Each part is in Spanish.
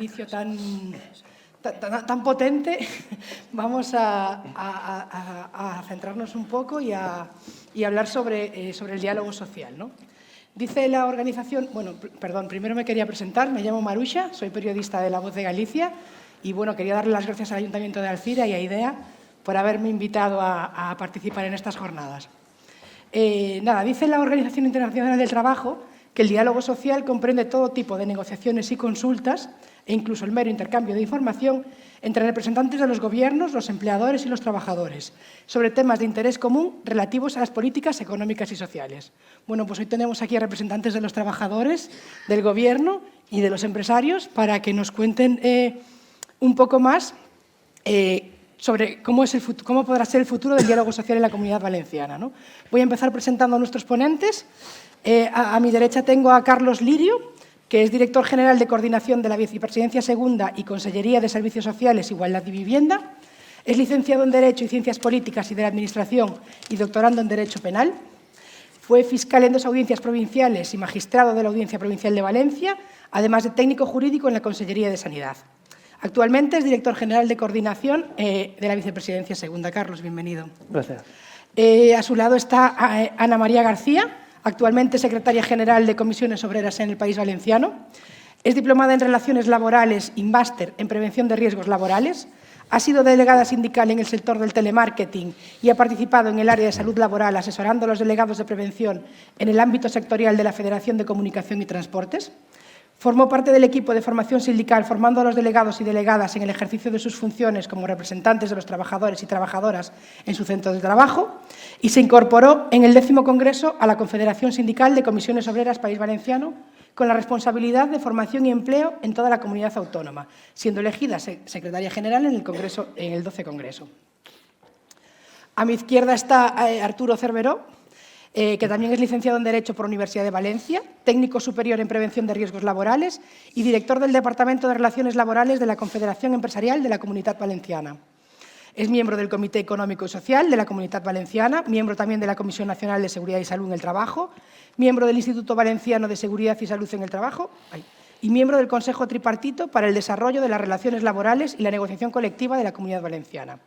inicio tan potente, vamos a centrarnos un poco y hablar sobre el diálogo social, ¿no? Dice la organización, primero me quería presentar, me llamo Maruxa, soy periodista de La Voz de Galicia y quería darle las gracias al Ayuntamiento de Alzira y a IDEA por haberme invitado a participar en estas jornadas. Dice la Organización Internacional del Trabajo que el diálogo social comprende todo tipo de negociaciones y consultas e incluso el mero intercambio de información entre representantes de los gobiernos, los empleadores y los trabajadores sobre temas de interés común relativos a las políticas económicas y sociales. Pues hoy tenemos aquí a representantes de los trabajadores, del gobierno y de los empresarios para que nos cuenten un poco más sobre cómo podrá ser el futuro del diálogo social en la Comunidad Valenciana, ¿no? Voy a empezar presentando a nuestros ponentes. A mi derecha tengo a Carlos Lirio, que es director general de coordinación de la Vicepresidencia Segunda y Consellería de Servicios Sociales, Igualdad y Vivienda. Es licenciado en Derecho y Ciencias Políticas y de la Administración y doctorando en Derecho Penal. Fue fiscal en 2 audiencias provinciales y magistrado de la Audiencia Provincial de Valencia, además de técnico jurídico en la Consellería de Sanidad. Actualmente es director general de coordinación de la Vicepresidencia Segunda. Carlos, bienvenido. Gracias. A su lado está Ana María García, actualmente secretaria general de Comisiones Obreras en el País Valenciano. Es diplomada en Relaciones Laborales y máster en Prevención de Riesgos Laborales. Ha sido delegada sindical en el sector del telemarketing y ha participado en el área de salud laboral asesorando a los delegados de prevención en el ámbito sectorial de la Federación de Comunicación y Transportes. Formó parte del equipo de formación sindical formando a los delegados y delegadas en el ejercicio de sus funciones como representantes de los trabajadores y trabajadoras en su centro de trabajo y se incorporó en el 10º Congreso a la Confederación Sindical de Comisiones Obreras País Valenciano con la responsabilidad de formación y empleo en toda la comunidad autónoma, siendo elegida secretaria general en el 12 Congreso. A mi izquierda está Arturo Cerveró, que también es licenciado en Derecho por la Universidad de Valencia, técnico superior en Prevención de Riesgos Laborales y director del Departamento de Relaciones Laborales de la Confederación Empresarial de la Comunitat Valenciana. Es miembro del Comité Económico y Social de la Comunitat Valenciana, miembro también de la Comisión Nacional de Seguridad y Salud en el Trabajo, miembro del Instituto Valenciano de Seguridad y Salud en el Trabajo y miembro del Consejo Tripartito para el Desarrollo de las Relaciones Laborales y la Negociación Colectiva de la Comunidad Valenciana.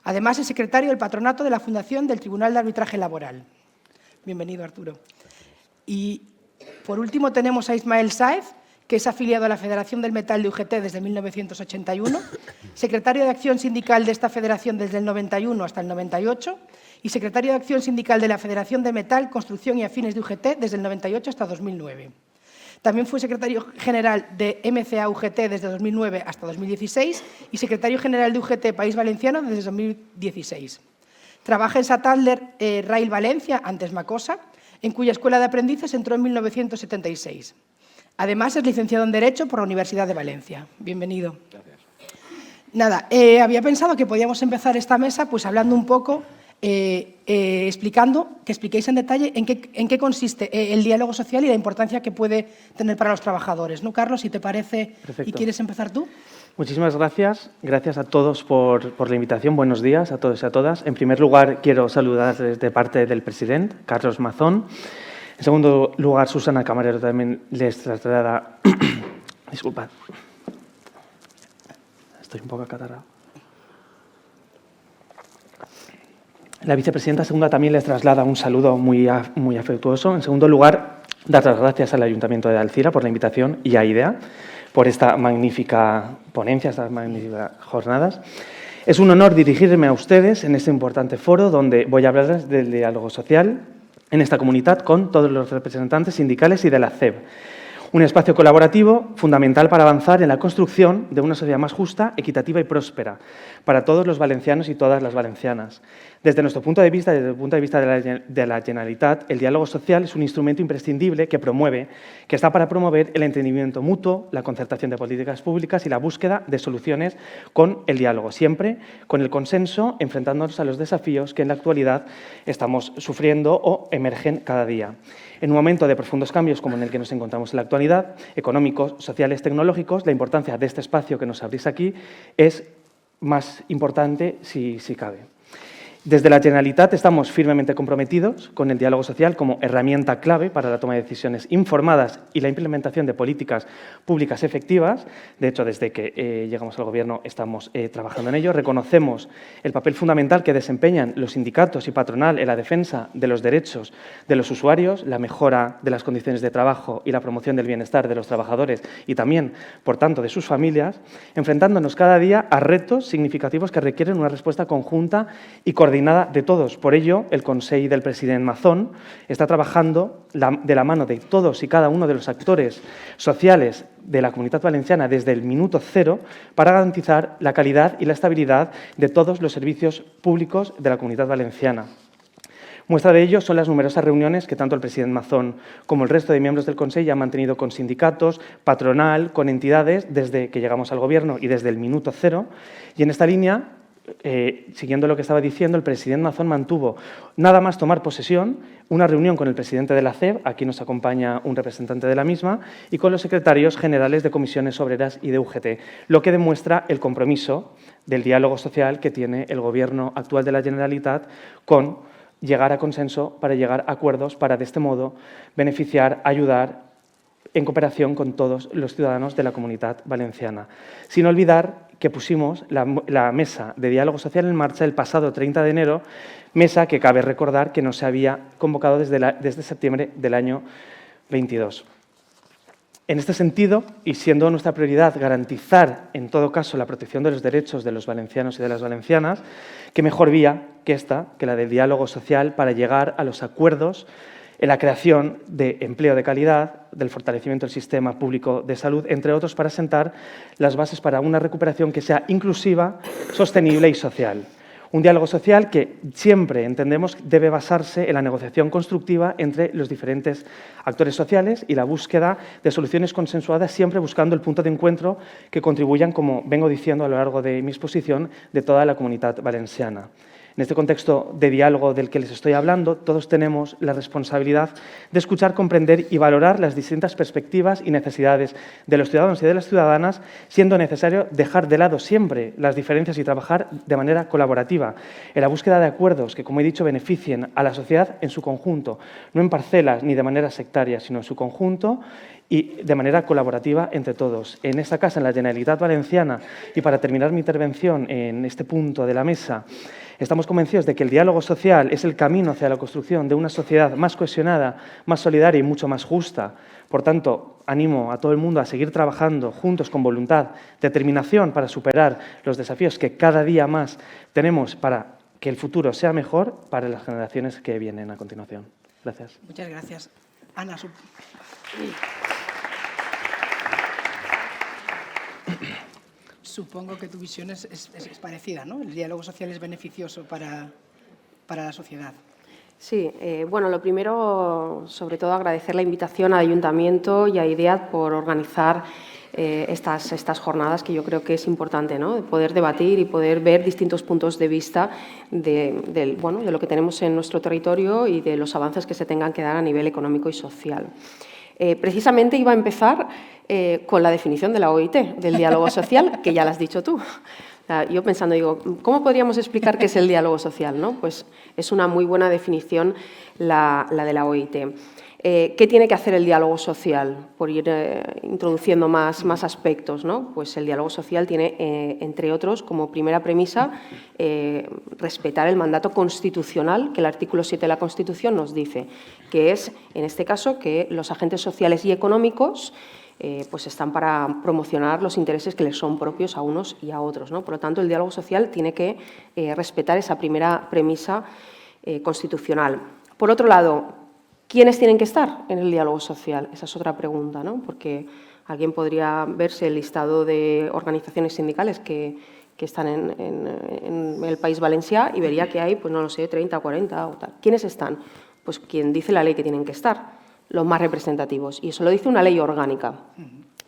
Además, es secretario del Patronato de la Fundación del Tribunal de Arbitraje Laboral. Bienvenido, Arturo. Y, por último, tenemos a Ismael Sáez, que es afiliado a la Federación del Metal de UGT desde 1981, secretario de Acción Sindical de esta federación desde el 91 hasta el 98 y secretario de Acción Sindical de la Federación de Metal, Construcción y Afines de UGT desde el 98 hasta 2009. También fue secretario general de MCA-UGT desde 2009 hasta 2016 y secretario general de UGT País Valenciano desde 2016. Trabaja en Santander Rail Valencia, antes Macosa, en cuya escuela de aprendices entró en 1976. Además, es licenciado en Derecho por la Universidad de Valencia. Bienvenido. Gracias. Había pensado que podíamos empezar esta mesa pues hablando un poco, explicando, que expliquéis en detalle en qué consiste el diálogo social y la importancia que puede tener para los trabajadores. ¿No, Carlos? Si te parece. Perfecto. ¿Y quieres empezar tú? Muchísimas gracias. Gracias a todos por la invitación. Buenos días a todos y a todas. En primer lugar, quiero saludar desde parte del presidente, Carlos Mazón. En segundo lugar, Susana Camarero también les traslada... Disculpad. Estoy un poco acatarrado. La vicepresidenta segunda también les traslada un saludo muy afectuoso. En segundo lugar, dar las gracias al Ayuntamiento de Alzira por la invitación y a IDEA por esta magnífica ponencia, estas magníficas jornadas. Es un honor dirigirme a ustedes en este importante foro donde voy a hablarles del diálogo social en esta comunidad con todos los representantes sindicales y de la CEB. Un espacio colaborativo fundamental para avanzar en la construcción de una sociedad más justa, equitativa y próspera para todos los valencianos y todas las valencianas. Desde nuestro punto de vista, desde el punto de vista de la Generalitat, el diálogo social es un instrumento imprescindible que está para promover el entendimiento mutuo, la concertación de políticas públicas y la búsqueda de soluciones con el diálogo, siempre con el consenso, enfrentándonos a los desafíos que en la actualidad estamos sufriendo o emergen cada día. En un momento de profundos cambios como en el que nos encontramos en la actualidad, económicos, sociales, tecnológicos, la importancia de este espacio que nos abrís aquí es más importante si cabe. Desde la Generalitat estamos firmemente comprometidos con el diálogo social como herramienta clave para la toma de decisiones informadas y la implementación de políticas públicas efectivas. De hecho, desde que llegamos al Gobierno estamos trabajando en ello. Reconocemos el papel fundamental que desempeñan los sindicatos y patronal en la defensa de los derechos de los usuarios, la mejora de las condiciones de trabajo y la promoción del bienestar de los trabajadores y también, por tanto, de sus familias, enfrentándonos cada día a retos significativos que requieren una respuesta conjunta y coordinada de todos. Por ello, el Consell del president Mazón está trabajando de la mano de todos y cada uno de los actores sociales de la Comunitat Valenciana desde el minuto cero para garantizar la calidad y la estabilidad de todos los servicios públicos de la Comunitat Valenciana. Muestra de ello son las numerosas reuniones que tanto el presidente Mazón como el resto de miembros del Consell han mantenido con sindicatos, patronal, con entidades desde que llegamos al Gobierno y desde el minuto cero. Y en esta línea, siguiendo lo que estaba diciendo, el presidente Mazón mantuvo, nada más tomar posesión, una reunión con el presidente de la CEB, aquí nos acompaña un representante de la misma, y con los secretarios generales de comisiones obreras y de UGT, lo que demuestra el compromiso del diálogo social que tiene el Gobierno actual de la Generalitat con llegar a consenso para llegar a acuerdos para, de este modo, beneficiar, ayudar en cooperación con todos los ciudadanos de la Comunitat Valenciana. Sin olvidar que pusimos la mesa de diálogo social en marcha el pasado 30 de enero, mesa que cabe recordar que no se había convocado desde septiembre del año 22. En este sentido, y siendo nuestra prioridad garantizar, en todo caso, la protección de los derechos de los valencianos y de las valencianas, qué mejor vía que esta, que la del diálogo social, para llegar a los acuerdos en la creación de empleo de calidad, del fortalecimiento del sistema público de salud, entre otros, para sentar las bases para una recuperación que sea inclusiva, sostenible y social. Un diálogo social que siempre entendemos debe basarse en la negociación constructiva entre los diferentes actores sociales y la búsqueda de soluciones consensuadas, siempre buscando el punto de encuentro que contribuyan, como vengo diciendo a lo largo de mi exposición, de toda la Comunitat Valenciana. En este contexto de diálogo del que les estoy hablando, todos tenemos la responsabilidad de escuchar, comprender y valorar las distintas perspectivas y necesidades de los ciudadanos y de las ciudadanas, siendo necesario dejar de lado siempre las diferencias y trabajar de manera colaborativa en la búsqueda de acuerdos que, como he dicho, beneficien a la sociedad en su conjunto, no en parcelas ni de manera sectaria, sino en su conjunto y de manera colaborativa entre todos. En esta casa, en la Generalitat Valenciana, y para terminar mi intervención en este punto de la mesa, estamos convencidos de que el diálogo social es el camino hacia la construcción de una sociedad más cohesionada, más solidaria y mucho más justa. Por tanto, animo a todo el mundo a seguir trabajando juntos con voluntad, determinación para superar los desafíos que cada día más tenemos para que el futuro sea mejor para las generaciones que vienen a continuación. Gracias. Muchas gracias. Ana. Supongo que tu visión es parecida, ¿no? El diálogo social es beneficioso para la sociedad. Sí, bueno, lo primero, sobre todo, agradecer la invitación al Ayuntamiento y a IDEAT por organizar estas jornadas, que yo creo que es importante, ¿no? De poder debatir y poder ver distintos puntos de vista de lo que tenemos en nuestro territorio y de los avances que se tengan que dar a nivel económico y social. Precisamente iba a empezar con la definición de la OIT, del diálogo social, que ya la has dicho tú. Yo pensando, digo, ¿cómo podríamos explicar qué es el diálogo social, ¿no? Pues es una muy buena definición la de la OIT. ¿Qué tiene que hacer el diálogo social? Por ir introduciendo más aspectos, ¿no? Pues el diálogo social tiene, entre otros, como primera premisa, respetar el mandato constitucional que el artículo 7 de la Constitución nos dice, que es, en este caso, que los agentes sociales y económicos pues están para promocionar los intereses que les son propios a unos y a otros, ¿no? Por lo tanto, el diálogo social tiene que respetar esa primera premisa constitucional. Por otro lado, ¿quiénes tienen que estar en el diálogo social? Esa es otra pregunta, ¿no? Porque alguien podría verse el listado de organizaciones sindicales que están en el País Valencià y vería que hay, pues no lo sé, 30 o 40 o tal. ¿Quiénes están? Pues quien dice la ley que tienen que estar, los más representativos. Y eso lo dice una ley orgánica.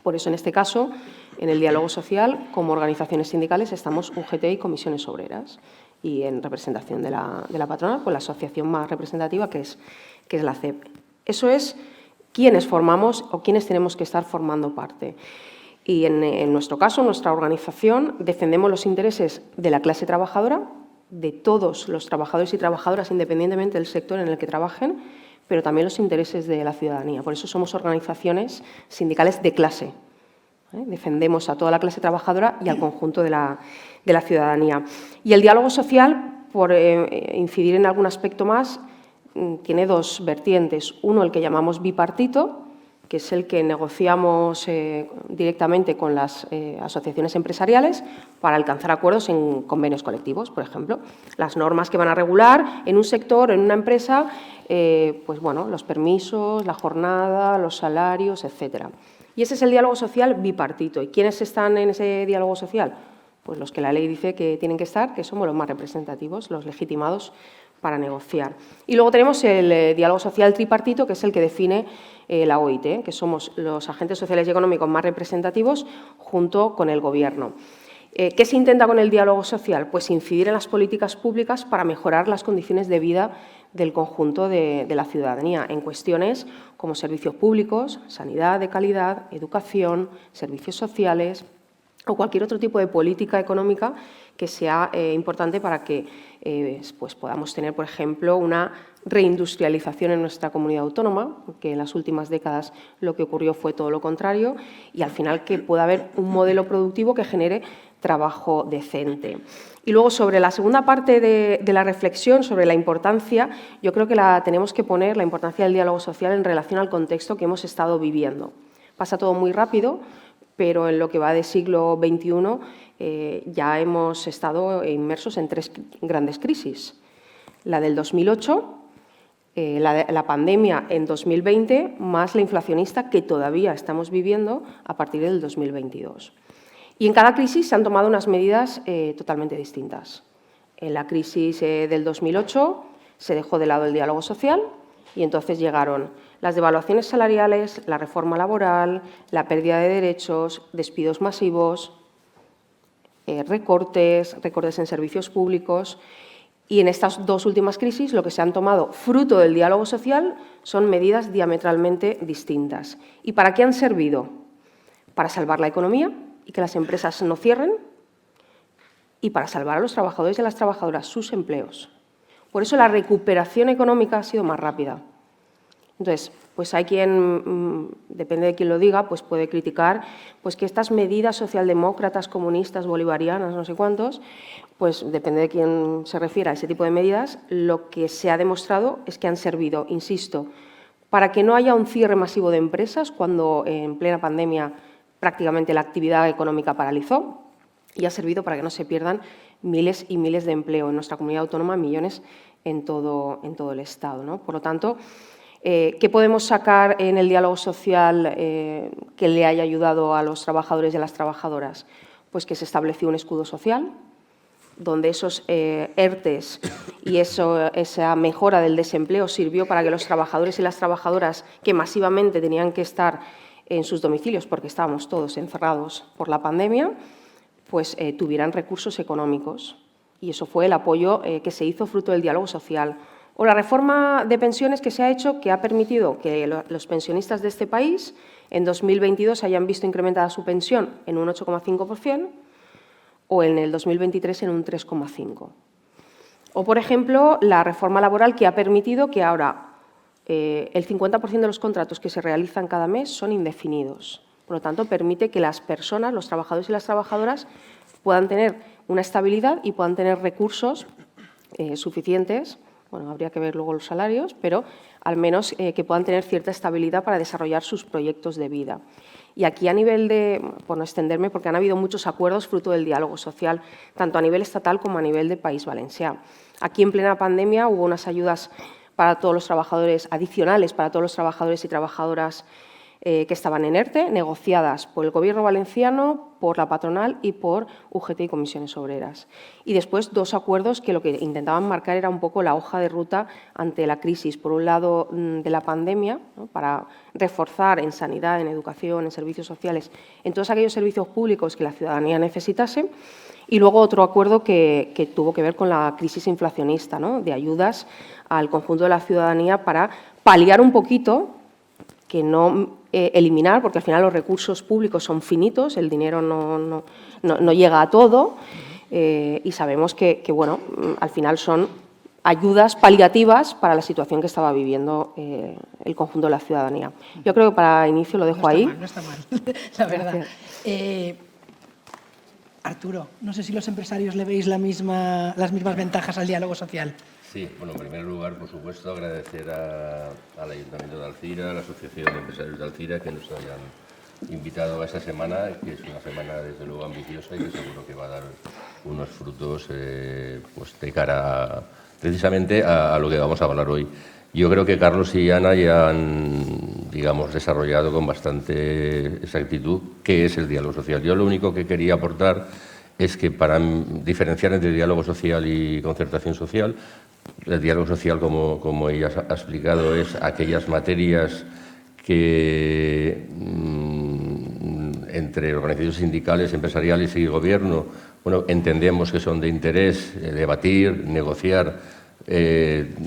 Por eso, en este caso, en el diálogo social, como organizaciones sindicales, estamos UGT y comisiones obreras. Y en representación de la patronal, pues la asociación más representativa, que es la CEB. Eso es quiénes formamos o quiénes tenemos que estar formando parte. Y en nuestro caso, nuestra organización, defendemos los intereses de la clase trabajadora, de todos los trabajadores y trabajadoras, independientemente del sector en el que trabajen, pero también los intereses de la ciudadanía. Por eso somos organizaciones sindicales de clase. Defendemos a toda la clase trabajadora y al conjunto de la ciudadanía. Y el diálogo social, por incidir en algún aspecto más, tiene dos vertientes. Uno, el que llamamos bipartito, que es el que negociamos directamente con las asociaciones empresariales para alcanzar acuerdos en convenios colectivos, por ejemplo. Las normas que van a regular en un sector, en una empresa, pues bueno, los permisos, la jornada, los salarios, etcétera. Y ese es el diálogo social bipartito. ¿Y quiénes están en ese diálogo social? Pues los que la ley dice que tienen que estar, que somos los más representativos, los legitimados para negociar. Y luego tenemos el diálogo social tripartito, que es el que define la OIT, que somos los agentes sociales y económicos más representativos junto con el Gobierno. ¿Qué se intenta con el diálogo social? Pues incidir en las políticas públicas para mejorar las condiciones de vida del conjunto de la ciudadanía en cuestiones como servicios públicos, sanidad de calidad, educación, servicios sociales o cualquier otro tipo de política económica que sea importante para que pues podamos tener, por ejemplo, una reindustrialización en nuestra comunidad autónoma, porque en las últimas décadas lo que ocurrió fue todo lo contrario, y al final que pueda haber un modelo productivo que genere trabajo decente. Y luego, sobre la segunda parte de la reflexión, sobre la importancia, yo creo que la tenemos que poner, la importancia del diálogo social en relación al contexto que hemos estado viviendo. Pasa todo muy rápido, pero en lo que va de siglo XXI ya hemos estado inmersos en tres grandes crisis. La del 2008, la pandemia en 2020, más la inflacionista que todavía estamos viviendo a partir del 2022. Y en cada crisis se han tomado unas medidas totalmente distintas. En la crisis del 2008 se dejó de lado el diálogo social y entonces llegaron las devaluaciones salariales, la reforma laboral, la pérdida de derechos, despidos masivos, recortes en servicios públicos. Y en estas dos últimas crisis lo que se han tomado fruto del diálogo social son medidas diametralmente distintas. ¿Y para qué han servido? Para salvar la economía y que las empresas no cierren y para salvar a los trabajadores y a las trabajadoras sus empleos. Por eso la recuperación económica ha sido más rápida. Entonces, pues hay quien, depende de quién lo diga, pues puede criticar pues que estas medidas socialdemócratas, comunistas, bolivarianas, no sé cuántos, pues depende de quién se refiera a ese tipo de medidas, lo que se ha demostrado es que han servido, insisto, para que no haya un cierre masivo de empresas cuando en plena pandemia prácticamente la actividad económica paralizó y ha servido para que no se pierdan miles y miles de empleo en nuestra comunidad autónoma, millones en todo el Estado, ¿no? Por lo tanto, ¿qué podemos sacar en el diálogo social que le haya ayudado a los trabajadores y a las trabajadoras? Pues que se estableció un escudo social, donde esos ERTEs y esa mejora del desempleo sirvió para que los trabajadores y las trabajadoras que masivamente tenían que estar en sus domicilios porque estábamos todos encerrados por la pandemia, pues tuvieran recursos económicos. Y eso fue el apoyo que se hizo fruto del diálogo social. O la reforma de pensiones que se ha hecho, que ha permitido que los pensionistas de este país en 2022 hayan visto incrementada su pensión en un 8,5% o en el 2023 en un 3,5%. O, por ejemplo, la reforma laboral que ha permitido que ahora el 50% de los contratos que se realizan cada mes son indefinidos. Por lo tanto, permite que las personas, los trabajadores y las trabajadoras, puedan tener una estabilidad y puedan tener recursos suficientes. Bueno, habría que ver luego los salarios, pero al menos que puedan tener cierta estabilidad para desarrollar sus proyectos de vida. Y aquí a nivel de, por no extenderme, porque han habido muchos acuerdos fruto del diálogo social, tanto a nivel estatal como a nivel del País Valencià. Aquí en plena pandemia hubo unas ayudas para todos los trabajadores, adicionales para todos los trabajadores y trabajadoras que estaban en ERTE, negociadas por el Gobierno valenciano, por la patronal y por UGT y Comisiones Obreras. Y después dos acuerdos que lo que intentaban marcar era un poco la hoja de ruta ante la crisis, por un lado de la pandemia, ¿no?, para reforzar en sanidad, en educación, en servicios sociales, en todos aquellos servicios públicos que la ciudadanía necesitase, y luego otro acuerdo que tuvo que ver con la crisis inflacionista, ¿no?, de ayudas al conjunto de la ciudadanía para paliar un poquito, que no eliminar, porque al final los recursos públicos son finitos, el dinero no llega a todo, y sabemos que, bueno, al final son ayudas paliativas para la situación que estaba viviendo el conjunto de la ciudadanía. Yo creo que para inicio lo dejo ahí. No está mal, la verdad. Arturo, no sé si los empresarios le veis las mismas ventajas al diálogo social. Sí, bueno, en primer lugar, por supuesto, agradecer al Ayuntamiento de Alzira, a la Asociación de Empresarios de Alzira, que nos hayan invitado a esta semana, que es una semana desde luego ambiciosa y que seguro que va a dar unos frutos pues de cara precisamente a lo que vamos a hablar hoy. Yo creo que Carlos y Ana ya han, digamos, desarrollado con bastante exactitud qué es el diálogo social. Yo lo único que quería aportar es que para diferenciar entre diálogo social y concertación social, el diálogo social, como ella ha explicado, es aquellas materias que entre organizaciones sindicales, empresariales y gobierno, bueno, entendemos que son de interés debatir, negociar,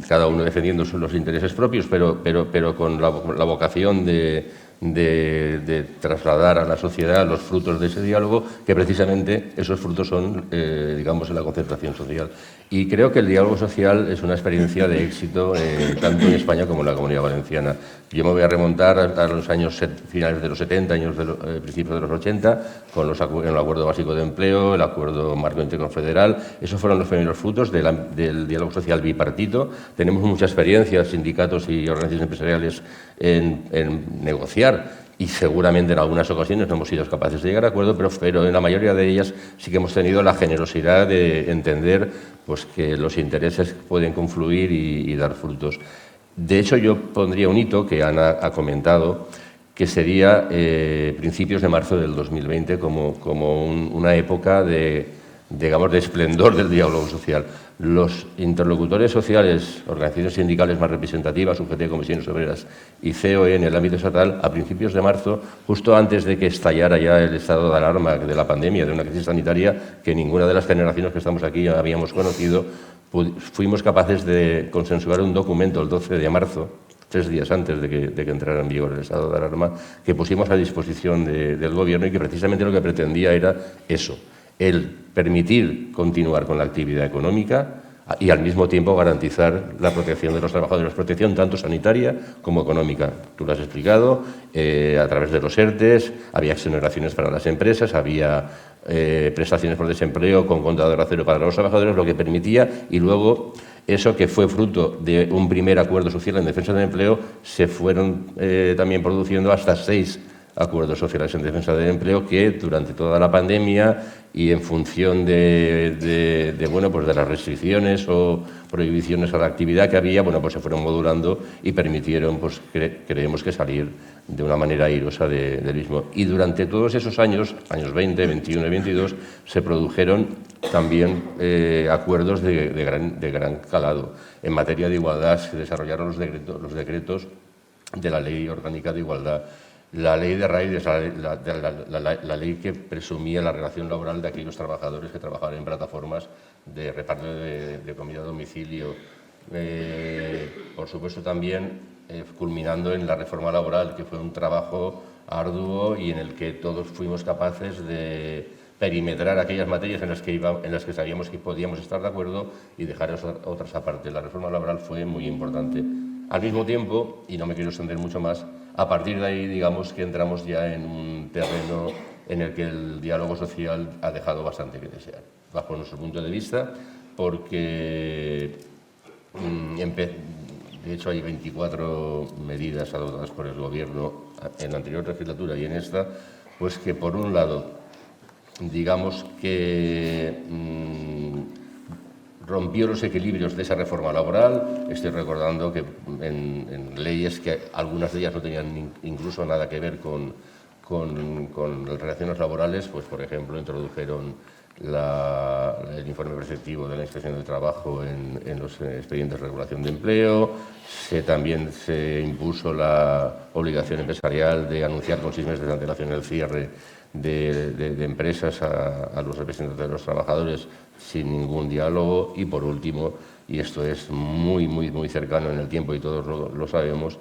cada uno defendiendo los intereses propios, pero con la vocación de trasladar a la sociedad los frutos de ese diálogo, que precisamente esos frutos son, digamos, la concertación social. Y creo que el diálogo social es una experiencia de éxito tanto en España como en la Comunidad Valenciana. Yo me voy a remontar a los años finales de los 70, principios de los 80, con el Acuerdo Básico de Empleo, el Acuerdo Marco Interconfederal. Esos fueron los primeros frutos del diálogo social bipartito. Tenemos mucha experiencia, sindicatos y organizaciones empresariales, en negociar, y seguramente en algunas ocasiones no hemos sido capaces de llegar a acuerdo, pero en la mayoría de ellas sí que hemos tenido la generosidad de entender pues, que los intereses pueden confluir y dar frutos. De hecho, yo pondría un hito que Ana ha comentado, que sería principios de marzo del 2020 como una época digamos, de esplendor del diálogo social. Los interlocutores sociales, organizaciones sindicales más representativas, UGT, Comisiones Obreras y COE en el ámbito estatal, a principios de marzo, justo antes de que estallara ya el estado de alarma de la pandemia, de una crisis sanitaria que ninguna de las generaciones que estamos aquí habíamos conocido, fuimos capaces de consensuar un documento el 12 de marzo, 3 días antes de que entrara en vigor el estado de alarma, que pusimos a disposición del Gobierno y que precisamente lo que pretendía era eso, el permitir continuar con la actividad económica y al mismo tiempo garantizar la protección de los trabajadores, protección tanto sanitaria como económica. Tú lo has explicado, a través de los ERTES, había exoneraciones para las empresas, había prestaciones por desempleo con contador a cero para los trabajadores, lo que permitía, y luego eso que fue fruto de un primer acuerdo social en defensa del empleo, se fueron también produciendo hasta 6 acuerdos sociales en defensa del empleo que durante toda la pandemia y en función de las restricciones o prohibiciones a la actividad que había, bueno, pues se fueron modulando y permitieron, pues creemos que salir de una manera airosa del mismo. Y durante todos esos años 20, 21 y 22, se produjeron también acuerdos de gran calado. En materia de igualdad se desarrollaron los decretos de la Ley Orgánica de Igualdad. La ley de RAID, la ley que presumía la relación laboral de aquellos trabajadores que trabajaban en plataformas de reparto de comida a domicilio. Por supuesto también culminando en la reforma laboral, que fue un trabajo arduo y en el que todos fuimos capaces de perimetrar aquellas materias en las que sabíamos que podíamos estar de acuerdo y dejar otras aparte. La reforma laboral fue muy importante. Al mismo tiempo, y no me quiero extender mucho más, a partir de ahí, digamos que entramos ya en un terreno en el que el diálogo social ha dejado bastante que desear, bajo nuestro punto de vista, porque de hecho hay 24 medidas adoptadas por el Gobierno en la anterior legislatura y en esta, pues que por un lado, digamos que rompió los equilibrios de esa reforma laboral. Estoy recordando que en leyes que algunas de ellas no tenían incluso nada que ver con las relaciones laborales, pues por ejemplo introdujeron el informe preceptivo de la Inspección del Trabajo en los expedientes de regulación de empleo. También se impuso la obligación empresarial de anunciar con 6 meses de antelación el cierre de empresas a los representantes de los trabajadores sin ningún diálogo. Y por último, y esto es muy cercano en el tiempo y todos lo sabemos,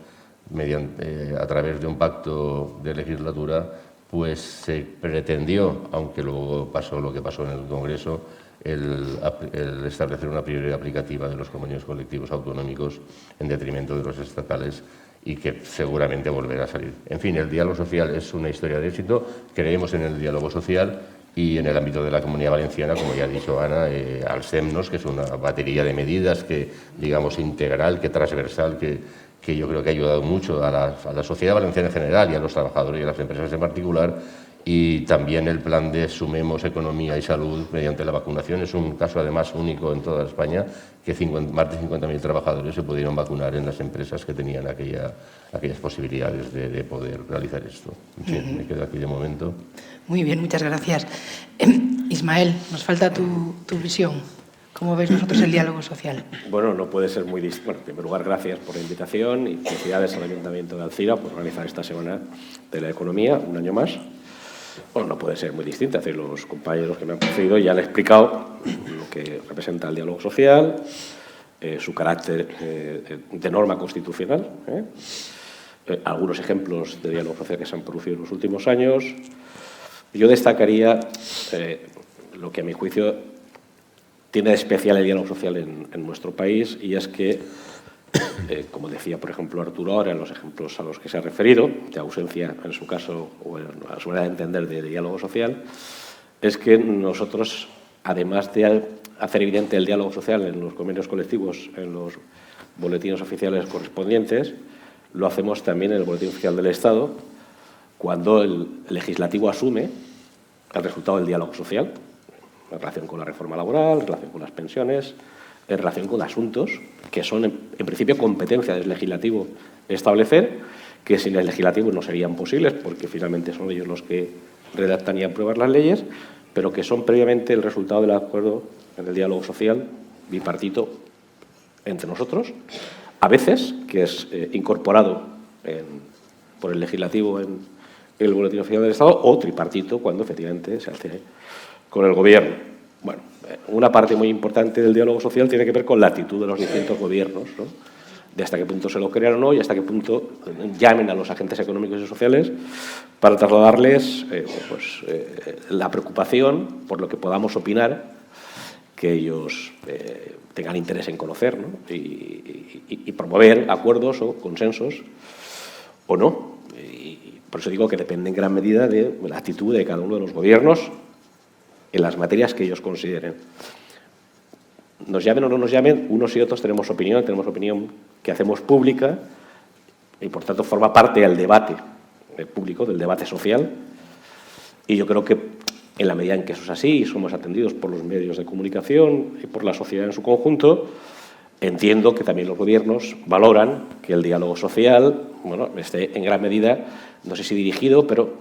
a través de un pacto de legislatura, pues se pretendió, aunque luego pasó lo que pasó en el Congreso, el establecer una prioridad aplicativa de los convenios colectivos autonómicos en detrimento de los estatales y que seguramente volverá a salir. En fin, el diálogo social es una historia de éxito. Creemos en el diálogo social y en el ámbito de la Comunidad Valenciana, como ya ha dicho Ana, Alcemnos, que es una batería de medidas que, digamos, integral, que transversal, que yo creo que ha ayudado mucho a la sociedad valenciana en general y a los trabajadores y a las empresas en particular. Y también el plan de Sumemos Economía y Salud mediante la vacunación. Es un caso, además, único en toda España, que más de 50.000 trabajadores se pudieron vacunar en las empresas que tenían aquellas posibilidades de poder realizar esto. En fin, me quedo aquí de momento. Muy bien, muchas gracias. Ismael, nos falta tu visión. ¿Cómo veis vosotros el diálogo social? Bueno, no puede ser muy distinto. Bueno, en primer lugar, gracias por la invitación y felicidades al Ayuntamiento de Alzira por organizar esta Semana de la Economía, un año más. Bueno, no puede ser muy distinta. Es decir, los compañeros que me han precedido ya han explicado lo que representa el diálogo social, su carácter de norma constitucional, algunos ejemplos de diálogo social que se han producido en los últimos años. Yo destacaría lo que a mi juicio tiene de especial el diálogo social en nuestro país, y es que, como decía, por ejemplo, Arturo ahora, en los ejemplos a los que se ha referido, de ausencia, en su caso, o a su manera de entender de diálogo social, es que nosotros, además de hacer evidente el diálogo social en los convenios colectivos, en los boletines oficiales correspondientes, lo hacemos también en el Boletín Oficial del Estado, cuando el legislativo asume el resultado del diálogo social, en relación con la reforma laboral, en relación con las pensiones, en relación con asuntos que son, en principio, competencia del legislativo establecer, que sin el legislativo no serían posibles, porque finalmente son ellos los que redactan y aprueban las leyes, pero que son previamente el resultado del acuerdo en el diálogo social bipartito entre nosotros, a veces, que es incorporado por el legislativo en el Boletín Oficial del Estado, o tripartito, cuando efectivamente se hace con el Gobierno. Bueno, una parte muy importante del diálogo social tiene que ver con la actitud de los distintos gobiernos, ¿no? De hasta qué punto se lo crean o no y hasta qué punto llamen a los agentes económicos y sociales para trasladarles la preocupación por lo que podamos opinar, que ellos tengan interés en conocer, ¿no? y promover acuerdos o consensos o no. Y por eso digo que depende en gran medida de la actitud de cada uno de los gobiernos en las materias que ellos consideren. Nos llamen o no nos llamen, unos y otros tenemos opinión que hacemos pública y, por tanto, forma parte del debate público, del debate social. Y yo creo que, en la medida en que eso es así y somos atendidos por los medios de comunicación y por la sociedad en su conjunto, entiendo que también los gobiernos valoran que el diálogo social, bueno, esté en gran medida, no sé si dirigido, pero,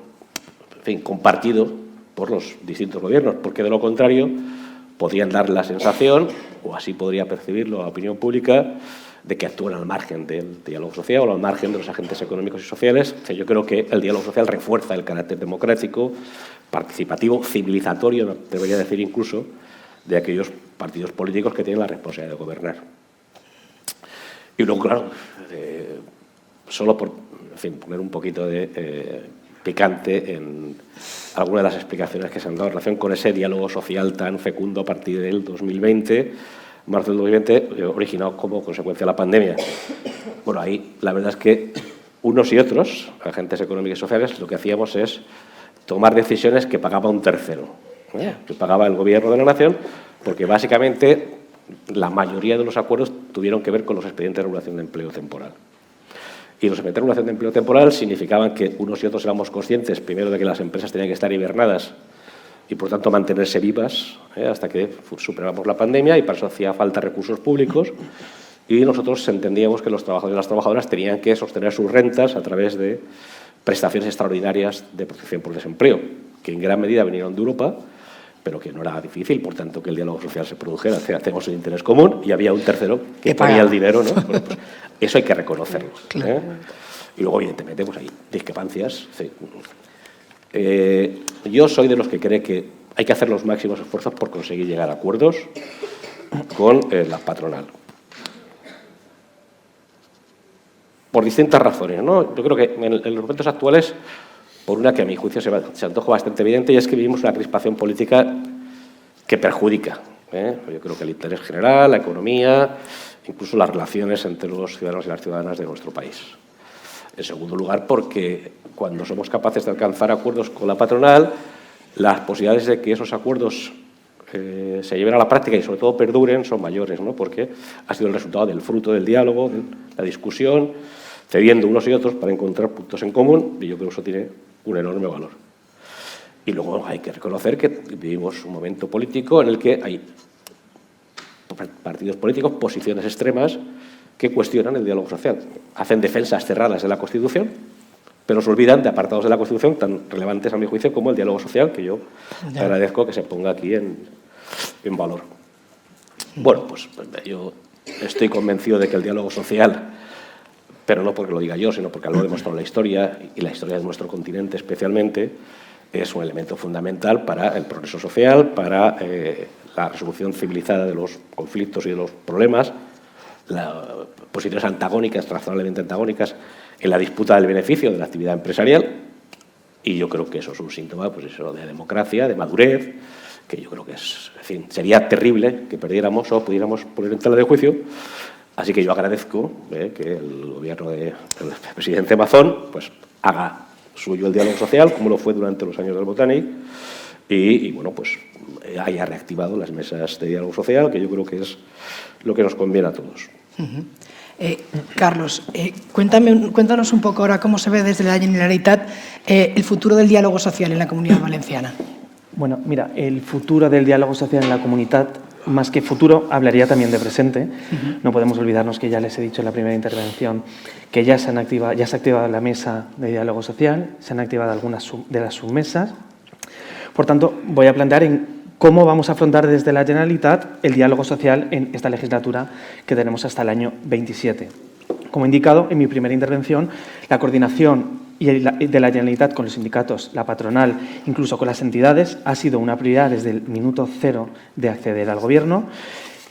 en fin, compartido por los distintos gobiernos, porque de lo contrario podrían dar la sensación, o así podría percibirlo la opinión pública, de que actúan al margen del diálogo social o al margen de los agentes económicos y sociales. O sea, yo creo que el diálogo social refuerza el carácter democrático, participativo, civilizatorio, debería decir incluso, de aquellos partidos políticos que tienen la responsabilidad de gobernar. Y luego, claro, solo por, en fin, poner un poquito de picante en algunas de las explicaciones que se han dado en relación con ese diálogo social tan fecundo a partir del 2020, marzo del 2020, originado como consecuencia de la pandemia. Bueno, ahí la verdad es que unos y otros, agentes económicos y sociales, lo que hacíamos es tomar decisiones que pagaba un tercero, que pagaba el Gobierno de la Nación, porque básicamente la mayoría de los acuerdos tuvieron que ver con los expedientes de regulación de empleo temporal. Y los expedientes de regulación de empleo temporal significaban que unos y otros éramos conscientes, primero, de que las empresas tenían que estar hibernadas y, por tanto, mantenerse vivas hasta que superáramos la pandemia, y para eso hacía falta recursos públicos, y nosotros entendíamos que los trabajadores y las trabajadoras tenían que sostener sus rentas a través de prestaciones extraordinarias de protección por desempleo, que en gran medida vinieron de Europa, pero que no era difícil, por tanto, que el diálogo social se produjera. Hacemos el interés común y había un tercero que ponía el dinero, ¿no? Bueno, pues eso hay que reconocerlo. Claro. Y luego, evidentemente, pues hay discrepancias. Sí. Yo soy de los que cree que hay que hacer los máximos esfuerzos por conseguir llegar a acuerdos con la patronal. Por distintas razones, ¿no? Yo creo que en los momentos actuales, por una que a mi juicio se antoja bastante evidente, y es que vivimos una crispación política que perjudica. Yo creo que el interés general, la economía, incluso las relaciones entre los ciudadanos y las ciudadanas de nuestro país. En segundo lugar, porque cuando somos capaces de alcanzar acuerdos con la patronal, las posibilidades de que esos acuerdos se lleven a la práctica y sobre todo perduren son mayores, ¿no? Porque ha sido el resultado del fruto del diálogo, de la discusión, cediendo unos y otros para encontrar puntos en común, y yo creo que eso tiene un enorme valor. Y luego hay que reconocer que vivimos un momento político en el que hay partidos políticos, posiciones extremas, que cuestionan el diálogo social. Hacen defensas cerradas de la Constitución, pero se olvidan de apartados de la Constitución tan relevantes a mi juicio como el diálogo social, que yo agradezco que se ponga aquí en valor. Bueno, pues yo estoy convencido de que el diálogo social, pero no porque lo diga yo, sino porque lo ha demostrado la historia, y la historia de nuestro continente especialmente, es un elemento fundamental para el progreso social, para la resolución civilizada de los conflictos y de los problemas, las posiciones antagónicas, razonablemente antagónicas, en la disputa del beneficio de la actividad empresarial, y yo creo que eso es un síntoma, pues eso, de democracia, de madurez, que yo creo que es, en fin, sería terrible que perdiéramos o pudiéramos poner en tela de juicio. Así que yo agradezco que el gobierno del presidente Mazón pues haga suyo el diálogo social, como lo fue durante los años del Botanic, y bueno, pues haya reactivado las mesas de diálogo social, que yo creo que es lo que nos conviene a todos. Carlos, cuéntanos un poco ahora cómo se ve desde la Generalitat el futuro del diálogo social en la Comunidad Valenciana. Bueno, mira, el futuro del diálogo social en la comunidad, más que futuro, hablaría también de presente. No podemos olvidarnos que ya les he dicho en la primera intervención que ya se ha activado la mesa de diálogo social, se han activado algunas de las submesas. Por tanto, voy a plantear en cómo vamos a afrontar desde la Generalitat el diálogo social en esta legislatura que tenemos hasta el año 27. Como he indicado en mi primera intervención, la coordinación de la Generalitat con los sindicatos, la patronal, incluso con las entidades, ha sido una prioridad desde el minuto cero de acceder al Gobierno.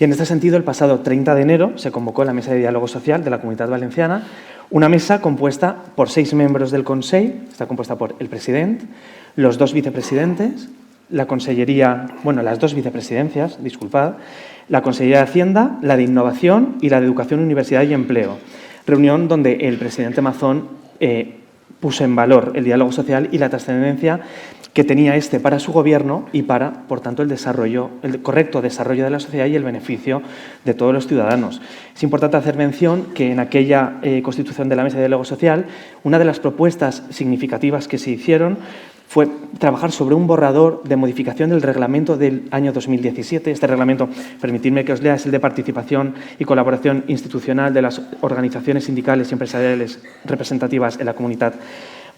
Y en este sentido, el pasado 30 de enero se convocó la Mesa de Diálogo Social de la Comunitat Valenciana, una mesa compuesta por 6 miembros del Consell, está compuesta por el presidente, los 2 vicepresidentes, la consellería, bueno, las 2 vicepresidencias, disculpad, la Consellería de Hacienda, la de Innovación y la de Educación, Universidad y Empleo. Reunión donde el presidente Mazón puso en valor el diálogo social y la trascendencia que tenía este para su gobierno y para, por tanto, el correcto desarrollo de la sociedad y el beneficio de todos los ciudadanos. Es importante hacer mención que en aquella constitución de la Mesa de Diálogo Social, una de las propuestas significativas que se hicieron fue trabajar sobre un borrador de modificación del reglamento del año 2017. Este reglamento, permitidme que os lea, es el de participación y colaboración institucional de las organizaciones sindicales y empresariales representativas en la Comunitat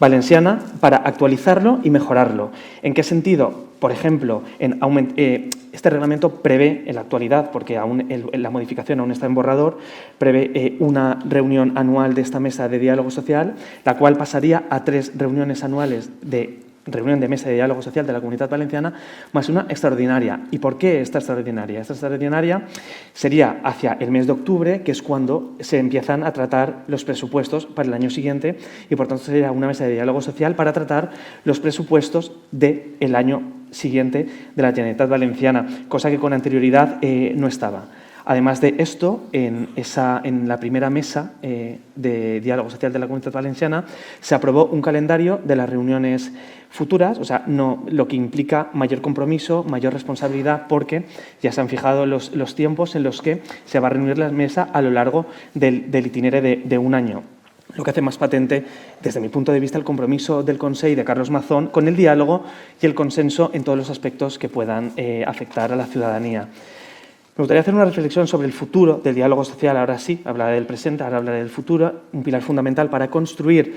Valenciana, para actualizarlo y mejorarlo. ¿En qué sentido? Por ejemplo, este reglamento prevé, en la actualidad, porque aún la modificación aún está en borrador, prevé una reunión anual de esta mesa de diálogo social, la cual pasaría a 3 reuniones anuales de reunión de mesa de diálogo social de la Comunitat Valenciana, más una extraordinaria. ¿Y por qué esta extraordinaria? Esta extraordinaria sería hacia el mes de octubre, que es cuando se empiezan a tratar los presupuestos para el año siguiente, y por tanto sería una mesa de diálogo social para tratar los presupuestos del año siguiente de la Generalitat Valenciana, cosa que con anterioridad no estaba. Además de esto, en la primera mesa de diálogo social de la Comunitat Valenciana se aprobó un calendario de las reuniones futuras, o sea, lo que implica mayor compromiso, mayor responsabilidad, porque ya se han fijado los tiempos en los que se va a reunir la mesa a lo largo del itinerario de un año. Lo que hace más patente, desde mi punto de vista, el compromiso del Consell de Carlos Mazón con el diálogo y el consenso en todos los aspectos que puedan afectar a la ciudadanía. Me gustaría hacer una reflexión sobre el futuro del diálogo social. Ahora sí, hablaré del presente, ahora hablaré del futuro, un pilar fundamental para construir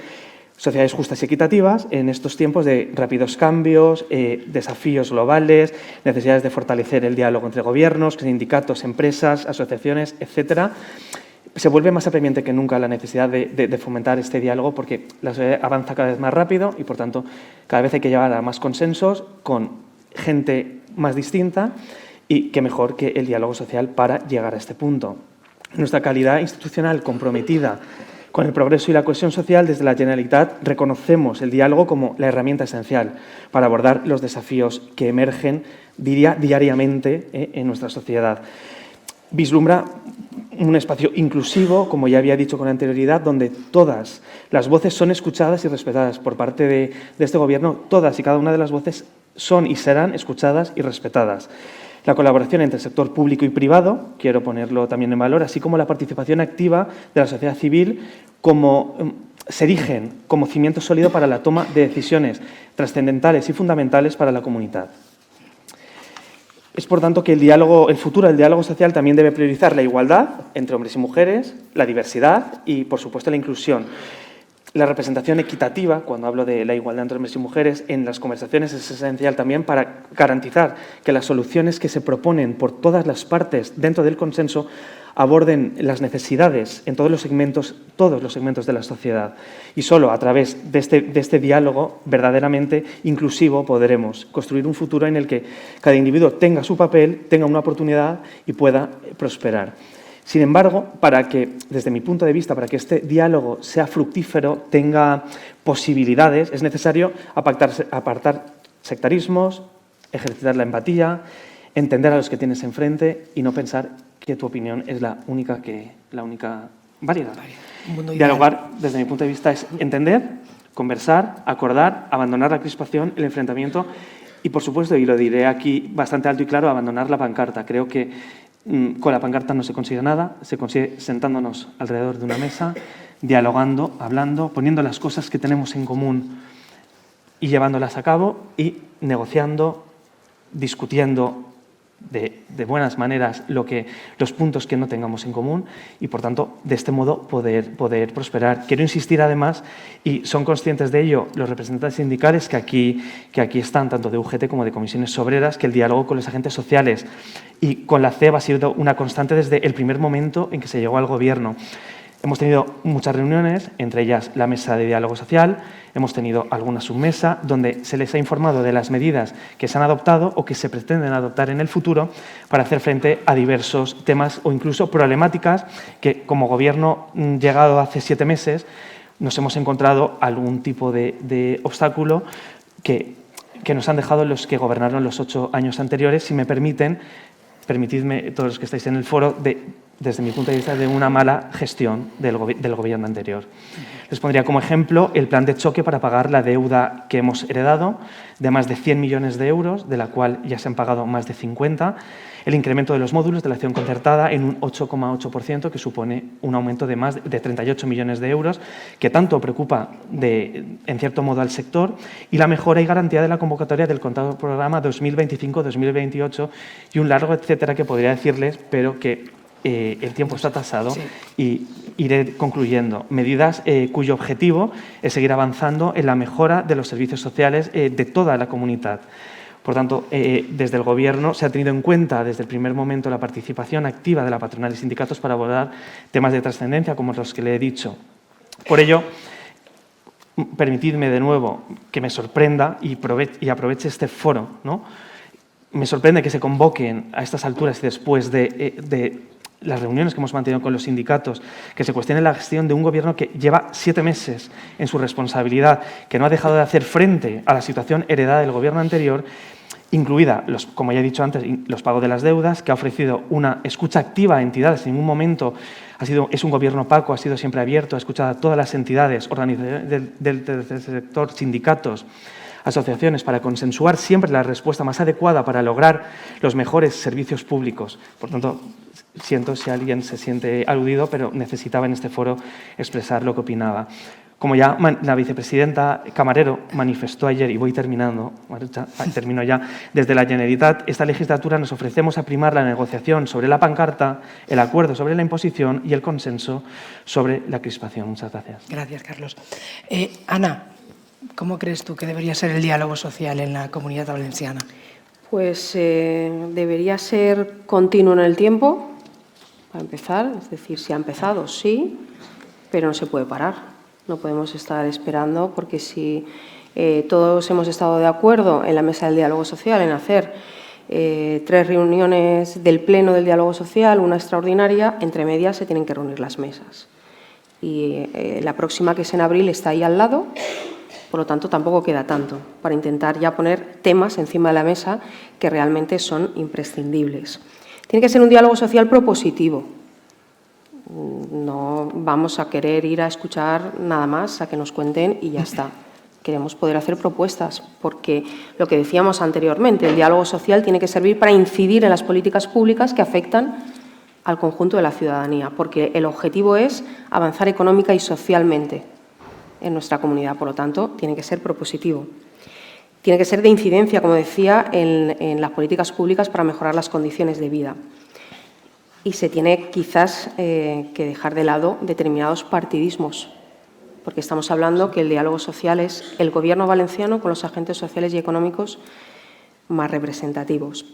sociedades justas y equitativas en estos tiempos de rápidos cambios, desafíos globales, necesidades de fortalecer el diálogo entre gobiernos, sindicatos, empresas, asociaciones, etcétera. Se vuelve más apremiante que nunca la necesidad de fomentar este diálogo, porque la sociedad avanza cada vez más rápido y, por tanto, cada vez hay que llegar a más consensos con gente más distinta, y qué mejor que el diálogo social para llegar a este punto. Nuestra calidad institucional comprometida Con el progreso y la cohesión social, desde la Generalitat reconocemos el diálogo como la herramienta esencial para abordar los desafíos que emergen diariamente en nuestra sociedad. Vislumbra un espacio inclusivo, como ya había dicho con anterioridad, donde todas las voces son escuchadas y respetadas por parte de este Gobierno. Todas y cada una de las voces son y serán escuchadas y respetadas. La colaboración entre el sector público y privado, quiero ponerlo también en valor, así como la participación activa de la sociedad civil, se erigen como cimiento sólido para la toma de decisiones trascendentales y fundamentales para la comunidad. Es, por tanto, que el futuro del diálogo social también debe priorizar la igualdad entre hombres y mujeres, la diversidad y, por supuesto, la inclusión. La representación equitativa, cuando hablo de la igualdad entre hombres y mujeres, en las conversaciones es esencial también para garantizar que las soluciones que se proponen por todas las partes dentro del consenso aborden las necesidades en todos los segmentos de la sociedad. Y solo a través de este diálogo verdaderamente inclusivo podremos construir un futuro en el que cada individuo tenga su papel, tenga una oportunidad y pueda prosperar. Sin embargo, desde mi punto de vista, para que este diálogo sea fructífero, tenga posibilidades, es necesario apartar sectarismos, ejercitar la empatía, entender a los que tienes enfrente y no pensar que tu opinión es la única válida. Dialogar, desde mi punto de vista, es entender, conversar, acordar, abandonar la crispación, el enfrentamiento y, por supuesto, y lo diré aquí bastante alto y claro, abandonar la pancarta. Creo que con la pancarta no se consigue nada, se consigue sentándonos alrededor de una mesa, dialogando, hablando, poniendo las cosas que tenemos en común y llevándolas a cabo y negociando, discutiendo de buenas maneras los puntos que no tengamos en común y, por tanto, de este modo poder prosperar. Quiero insistir, además, y son conscientes de ello los representantes sindicales que aquí están, tanto de UGT como de comisiones obreras, que el diálogo con los agentes sociales y con la CEB ha sido una constante desde el primer momento en que se llegó al Gobierno. Hemos tenido muchas reuniones, entre ellas la mesa de diálogo social, hemos tenido alguna submesa donde se les ha informado de las medidas que se han adoptado o que se pretenden adoptar en el futuro para hacer frente a diversos temas o incluso problemáticas que, como Gobierno llegado hace 7 meses, nos hemos encontrado algún tipo de obstáculo que nos han dejado los que gobernaron los 8 años anteriores. Si me permitidme, todos los que estáis en el foro, desde mi punto de vista, de una mala gestión del Gobierno anterior. Les pondría como ejemplo el plan de choque para pagar la deuda que hemos heredado, de más de 100 millones de euros, de la cual ya se han pagado más de 50, el incremento de los módulos de la acción concertada en un 8,8%, que supone un aumento de más de 38 millones de euros, que tanto preocupa en cierto modo al sector, y la mejora y garantía de la convocatoria del contrato programa 2025-2028 y un largo etcétera que podría decirles, pero que el tiempo está tasado, sí. Y iré concluyendo. Medidas cuyo objetivo es seguir avanzando en la mejora de los servicios sociales de toda la comunidad. Por tanto, desde el Gobierno se ha tenido en cuenta desde el primer momento la participación activa de la patronal y sindicatos para abordar temas de trascendencia como los que le he dicho. Por ello, permitidme de nuevo que me sorprenda y aproveche este foro, ¿no? Me sorprende que se convoquen a estas alturas y después de las reuniones que hemos mantenido con los sindicatos, que se cuestione la gestión de un Gobierno que lleva 7 meses en su responsabilidad, que no ha dejado de hacer frente a la situación heredada del Gobierno anterior, incluida, como ya he dicho antes, los pagos de las deudas, que ha ofrecido una escucha activa a entidades. En ningún momento es un Gobierno opaco, ha sido siempre abierto, ha escuchado a todas las entidades, organizaciones del sector, sindicatos, asociaciones, para consensuar siempre la respuesta más adecuada para lograr los mejores servicios públicos. Por tanto, siento si alguien se siente aludido, pero necesitaba en este foro expresar lo que opinaba. Como ya la vicepresidenta Camarero manifestó ayer, y voy terminando, termino ya, desde la Generalitat, esta legislatura nos ofrecemos a primar la negociación sobre la pancarta, el acuerdo sobre la imposición y el consenso sobre la crispación. Muchas gracias. Gracias, Carlos. Ana, ¿cómo crees tú que debería ser el diálogo social en la Comunidad Valenciana? Pues debería ser continuo en el tiempo, para empezar. Es decir, si ha empezado, sí, pero no se puede parar. No podemos estar esperando, porque si todos hemos estado de acuerdo en la mesa del diálogo social en hacer 3 reuniones del pleno del diálogo social, una extraordinaria, entre medias se tienen que reunir las mesas. y la próxima, que es en abril, está ahí al lado. Por lo tanto, tampoco queda tanto para intentar ya poner temas encima de la mesa que realmente son imprescindibles. Tiene que ser un diálogo social propositivo. No vamos a querer ir a escuchar nada más, a que nos cuenten y ya está. Queremos poder hacer propuestas, porque lo que decíamos anteriormente, el diálogo social tiene que servir para incidir en las políticas públicas que afectan al conjunto de la ciudadanía, porque el objetivo es avanzar económica y socialmente en nuestra comunidad. Por lo tanto, tiene que ser propositivo. Tiene que ser de incidencia, como decía, en las políticas públicas para mejorar las condiciones de vida. Y se tiene quizás que dejar de lado determinados partidismos, porque estamos hablando que el diálogo social es el Gobierno valenciano con los agentes sociales y económicos más representativos.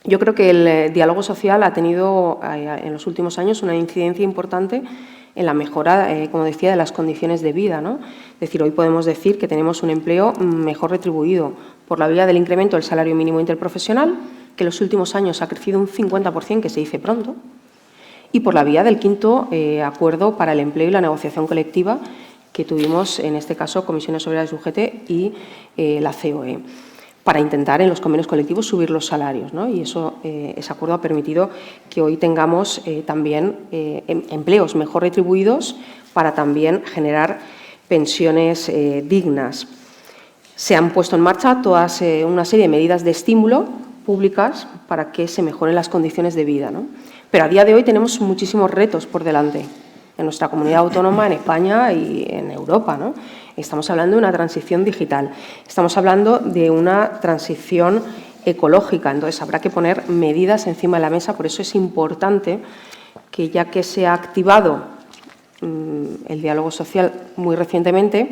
Yo creo que el diálogo social ha tenido en los últimos años una incidencia importante en la mejora, como decía, de las condiciones de vida, ¿no? Es decir, hoy podemos decir que tenemos un empleo mejor retribuido por la vía del incremento del salario mínimo interprofesional, que en los últimos años ha crecido un 50%, que se dice pronto, y por la vía del quinto acuerdo para el empleo y la negociación colectiva que tuvimos, en este caso, Comisiones Obreras de UGT y la COE, para intentar en los convenios colectivos subir los salarios, ¿no? Y ese acuerdo ha permitido que hoy tengamos también empleos mejor retribuidos para también generar pensiones dignas. Se han puesto en marcha toda una serie de medidas de estímulo públicas para que se mejoren las condiciones de vida, ¿no? Pero a día de hoy tenemos muchísimos retos por delante en nuestra comunidad autónoma, en España y en Europa, ¿no? Estamos hablando de una transición digital, estamos hablando de una transición ecológica, entonces habrá que poner medidas encima de la mesa. Por eso es importante que, ya que se ha activado el diálogo social muy recientemente,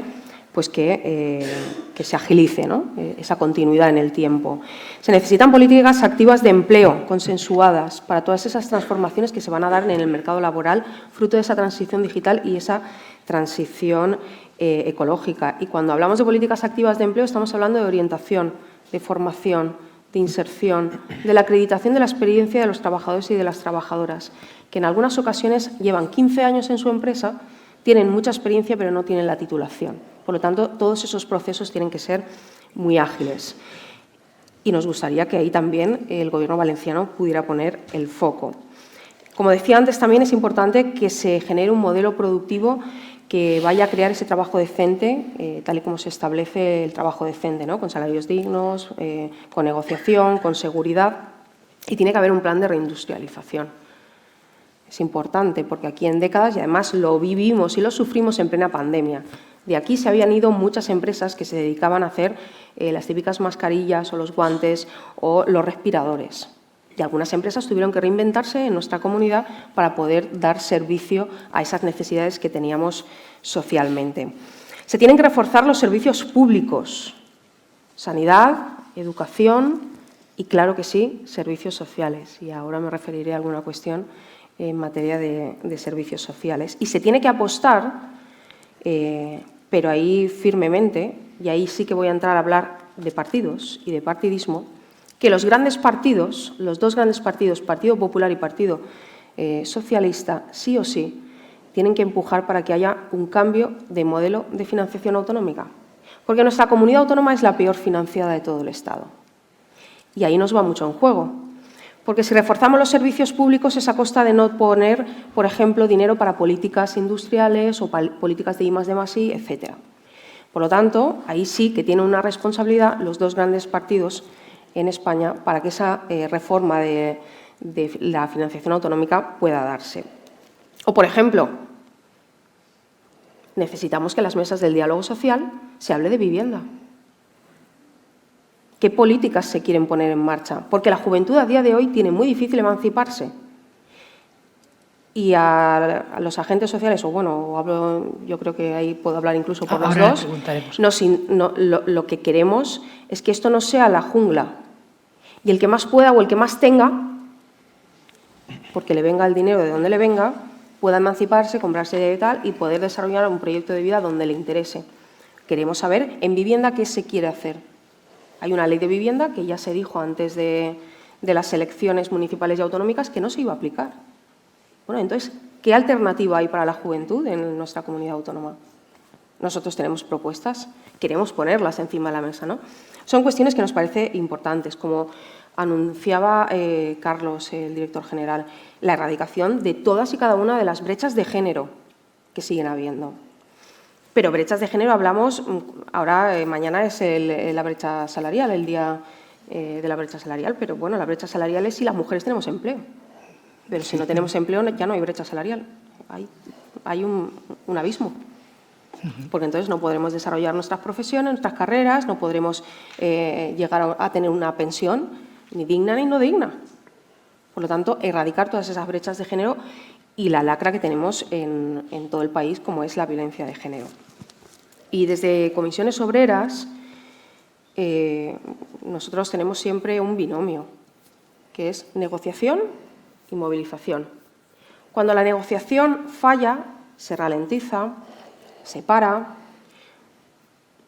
pues que se agilice, ¿no? Esa continuidad en el tiempo. Se necesitan políticas activas de empleo, consensuadas, para todas esas transformaciones que se van a dar en el mercado laboral, fruto de esa transición digital y esa transición ecológica. Y cuando hablamos de políticas activas de empleo, estamos hablando de orientación, de formación, de inserción, de la acreditación de la experiencia de los trabajadores y de las trabajadoras, que en algunas ocasiones llevan 15 años en su empresa, tienen mucha experiencia pero no tienen la titulación. Por lo tanto, todos esos procesos tienen que ser muy ágiles. Y nos gustaría que ahí también el Gobierno valenciano pudiera poner el foco. Como decía antes, también es importante que se genere un modelo productivo que vaya a crear ese trabajo decente, tal y como se establece el trabajo decente, ¿no? Con salarios dignos, con negociación, con seguridad. Y tiene que haber un plan de reindustrialización. Es importante porque aquí en décadas, y además lo vivimos y lo sufrimos en plena pandemia, de aquí se habían ido muchas empresas que se dedicaban a hacer las típicas mascarillas o los guantes o los respiradores. Y algunas empresas tuvieron que reinventarse en nuestra comunidad para poder dar servicio a esas necesidades que teníamos socialmente. Se tienen que reforzar los servicios públicos, sanidad, educación y, claro que sí, servicios sociales. Y ahora me referiré a alguna cuestión en materia de servicios sociales. Y se tiene que apostar, pero ahí firmemente, y ahí sí que voy a entrar a hablar de partidos y de partidismo, que los grandes partidos, los dos grandes partidos, Partido Popular y Partido Socialista, sí o sí, tienen que empujar para que haya un cambio de modelo de financiación autonómica. Porque nuestra comunidad autónoma es la peor financiada de todo el Estado. Y ahí nos va mucho en juego. Porque si reforzamos los servicios públicos es a costa de no poner, por ejemplo, dinero para políticas industriales o políticas de I+D+I, etc. Por lo tanto, ahí sí que tienen una responsabilidad los dos grandes partidos en España para que esa reforma de la financiación autonómica pueda darse. O, por ejemplo, necesitamos que en las mesas del diálogo social se hable de vivienda. ¿Qué políticas se quieren poner en marcha? Porque la juventud a día de hoy tiene muy difícil emanciparse. Y a los agentes sociales, o bueno, yo creo que ahí puedo hablar incluso por los dos, lo que queremos es que esto no sea la jungla. Y el que más pueda o el que más tenga, porque le venga el dinero de donde le venga, pueda emanciparse, comprarse de tal y poder desarrollar un proyecto de vida donde le interese. Queremos saber en vivienda qué se quiere hacer. Hay una ley de vivienda que ya se dijo antes de las elecciones municipales y autonómicas que no se iba a aplicar. Bueno, entonces, ¿Qué alternativa hay para la juventud en nuestra comunidad autónoma? Nosotros tenemos propuestas, queremos ponerlas encima de la mesa, ¿no? Son cuestiones que nos parecen importantes, como anunciaba Carlos, el director general, la erradicación de todas y cada una de las brechas de género que siguen habiendo. Pero brechas de género hablamos, ahora mañana es la brecha salarial, el día de la brecha salarial, pero bueno, la brecha salarial es si las mujeres tenemos empleo. Pero si no tenemos empleo ya no hay brecha salarial, hay un abismo. Porque entonces no podremos desarrollar nuestras profesiones, nuestras carreras, no podremos llegar a tener una pensión ni digna ni no digna. Por lo tanto, erradicar todas esas brechas de género y la lacra que tenemos en todo el país, como es la violencia de género. Y desde Comisiones Obreras, nosotros tenemos siempre un binomio, que es negociación y movilización. Cuando la negociación falla, se ralentiza, se para,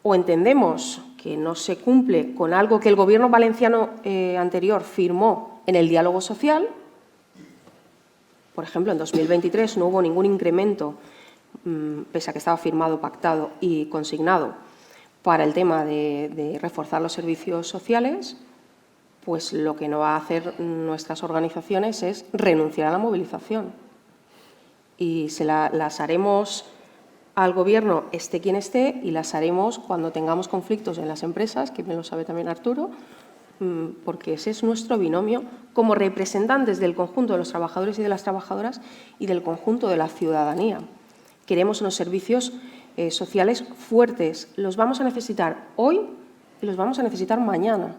o entendemos que no se cumple con algo que el Gobierno valenciano anterior firmó en el diálogo social. Por ejemplo, en 2023 no hubo ningún incremento, pese a que estaba firmado, pactado y consignado, para el tema de reforzar los servicios sociales. Pues lo que no va a hacer nuestras organizaciones es renunciar a la movilización. Y las haremos al Gobierno, esté quien esté, y las haremos cuando tengamos conflictos en las empresas, que bien lo sabe también Arturo, porque ese es nuestro binomio como representantes del conjunto de los trabajadores y de las trabajadoras y del conjunto de la ciudadanía. Queremos unos servicios sociales fuertes. Los vamos a necesitar hoy y los vamos a necesitar mañana.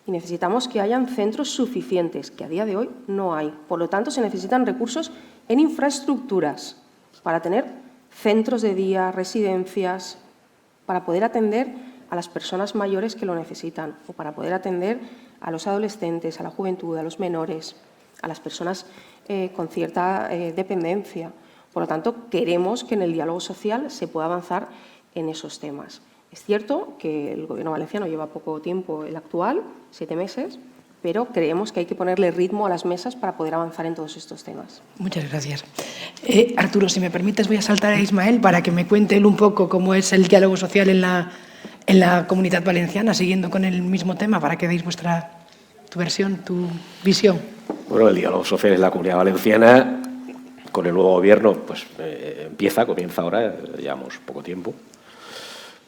Y necesitamos que hayan centros suficientes, que a día de hoy no hay. Por lo tanto, se necesitan recursos en infraestructuras para tener centros de día, residencias, para poder atender a las personas mayores que lo necesitan o para poder atender a los adolescentes, a la juventud, a los menores, a las personas con cierta dependencia. Por lo tanto, queremos que en el diálogo social se pueda avanzar en esos temas. Es cierto que el Gobierno valenciano lleva poco tiempo, el actual, 7 meses, pero creemos que hay que ponerle ritmo a las mesas para poder avanzar en todos estos temas. Muchas gracias. Arturo, si me permites, voy a saltar a Ismael para que me cuente él un poco cómo es el diálogo social en la Comunidad Valenciana, siguiendo con el mismo tema, para que deis tu versión, tu visión. Bueno, el diálogo social en la Comunidad Valenciana, con el nuevo Gobierno, pues comienza ahora, llevamos poco tiempo.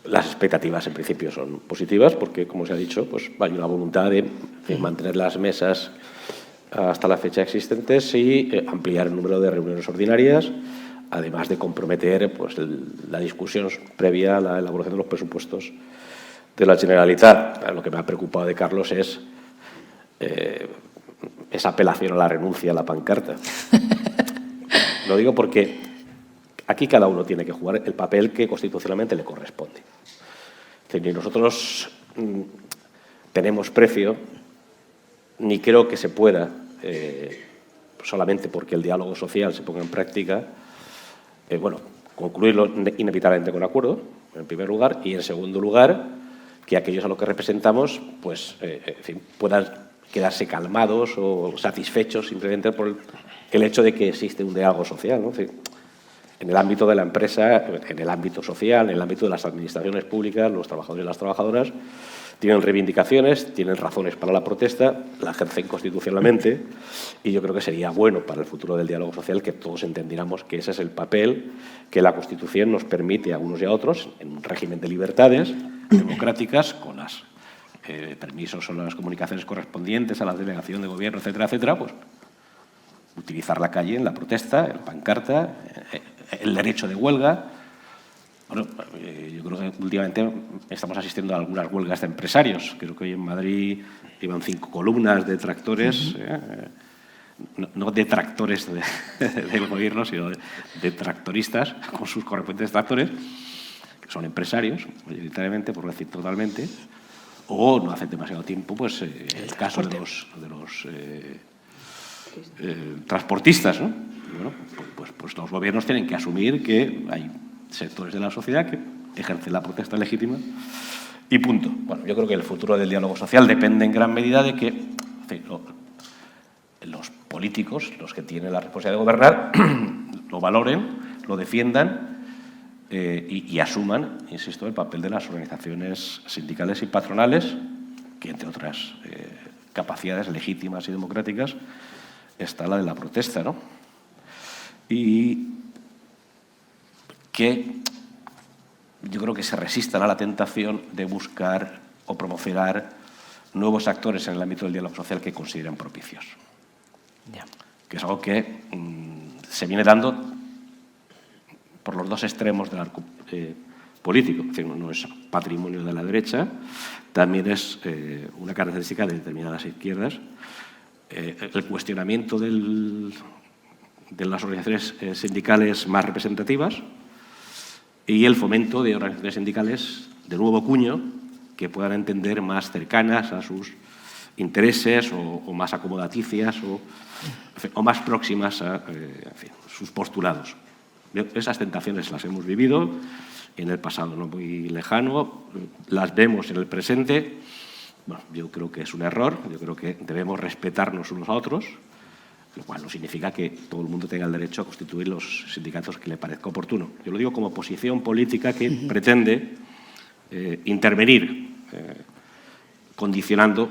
Las expectativas, en principio, son positivas porque, como se ha dicho, pues hay una voluntad de mantener las mesas hasta la fecha existentes y ampliar el número de reuniones ordinarias, además de comprometer pues, la discusión previa a la elaboración de los presupuestos de la Generalitat. Lo que me ha preocupado de Carlos es esa apelación a la renuncia a la pancarta. Lo digo porque aquí cada uno tiene que jugar el papel que constitucionalmente le corresponde. Ni nosotros tenemos precio, ni creo que se pueda, solamente porque el diálogo social se ponga en práctica, concluirlo inevitablemente con acuerdo, en primer lugar, y en segundo lugar, que aquellos a los que representamos pues, puedan quedarse calmados o satisfechos simplemente por el hecho de que existe un diálogo social, ¿no? En el ámbito de la empresa, en el ámbito social, en el ámbito de las administraciones públicas, los trabajadores y las trabajadoras tienen reivindicaciones, tienen razones para la protesta, la ejercen constitucionalmente y yo creo que sería bueno para el futuro del diálogo social que todos entendiéramos que ese es el papel que la Constitución nos permite a unos y a otros, en un régimen de libertades democráticas, con los permisos o las comunicaciones correspondientes a la delegación de gobierno, etcétera, etcétera, pues utilizar la calle en la protesta, en la pancarta, el derecho de huelga. Bueno, yo creo que últimamente estamos asistiendo a algunas huelgas de empresarios. Creo que hoy en Madrid iban 5 columnas de tractores, no de tractores del gobierno, sino de tractoristas con sus correspondientes tractores, que son empresarios, mayoritariamente, por decir totalmente, o no hace demasiado tiempo, pues el caso de los transportistas, ¿no? Bueno, pues los gobiernos tienen que asumir que hay sectores de la sociedad que ejercen la protesta legítima y punto. Bueno, yo creo que el futuro del diálogo social depende en gran medida de que los políticos, los que tienen la responsabilidad de gobernar, lo valoren, lo defiendan y asuman, insisto, el papel de las organizaciones sindicales y patronales, que entre otras capacidades legítimas y democráticas está la de la protesta, ¿no? Y que yo creo que se resistan a la tentación de buscar o promocionar nuevos actores en el ámbito del diálogo social que consideren propicios. Que es algo que se viene dando por los dos extremos del arco político. Es decir, no es patrimonio de la derecha, también es una característica de determinadas izquierdas. El cuestionamiento de las organizaciones sindicales más representativas y el fomento de organizaciones sindicales de nuevo cuño que puedan entender más cercanas a sus intereses o más acomodaticias o más próximas a sus postulados. Esas tentaciones las hemos vivido en el pasado no muy lejano, las vemos en el presente. Bueno, yo creo que es un error, yo creo que debemos respetarnos unos a otros, lo cual no significa que todo el mundo tenga el derecho a constituir los sindicatos que le parezca oportuno. Yo lo digo como posición política que pretende intervenir, condicionando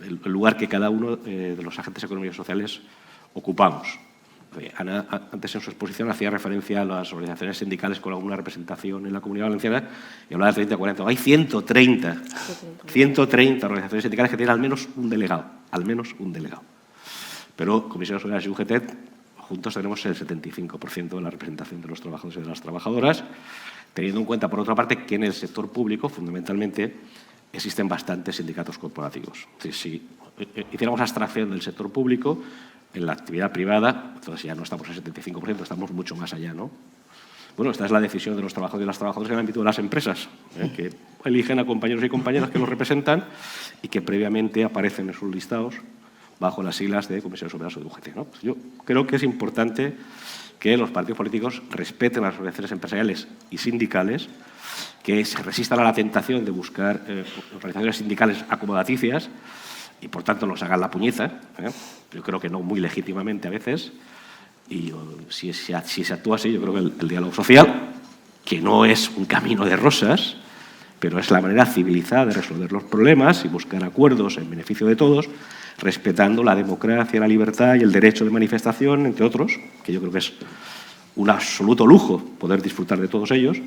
el lugar que cada uno de los agentes económicos y sociales ocupamos. Ana, antes en su exposición, hacía referencia a las organizaciones sindicales con alguna representación en la Comunidad Valenciana y hablaba de 30 o 40. Hay 130 organizaciones sindicales que tienen al menos un delegado. Pero Comisiones Obreras y UGT juntos tenemos el 75% de la representación de los trabajadores y de las trabajadoras, teniendo en cuenta, por otra parte, que en el sector público, fundamentalmente, existen bastantes sindicatos corporativos. Es decir, si hiciéramos abstracción del sector público, en la actividad privada, entonces ya no estamos en el 75%, estamos mucho más allá, ¿no? Bueno, esta es la decisión de los trabajadores y las trabajadoras en el ámbito de las empresas, que eligen a compañeros y compañeras que los representan y que previamente aparecen en sus listados bajo las siglas de Comisiones Obreras o de UGT, ¿no? Pues yo creo que es importante que los partidos políticos respeten las organizaciones empresariales y sindicales, que se resistan a la tentación de buscar organizaciones sindicales acomodaticias y, por tanto, nos hagan la puñeta. Yo creo que no muy legítimamente a veces. Y si se actúa así, yo creo que el diálogo social, que no es un camino de rosas, pero es la manera civilizada de resolver los problemas y buscar acuerdos en beneficio de todos, respetando la democracia, la libertad y el derecho de manifestación, entre otros, que yo creo que es un absoluto lujo poder disfrutar de todos ellos,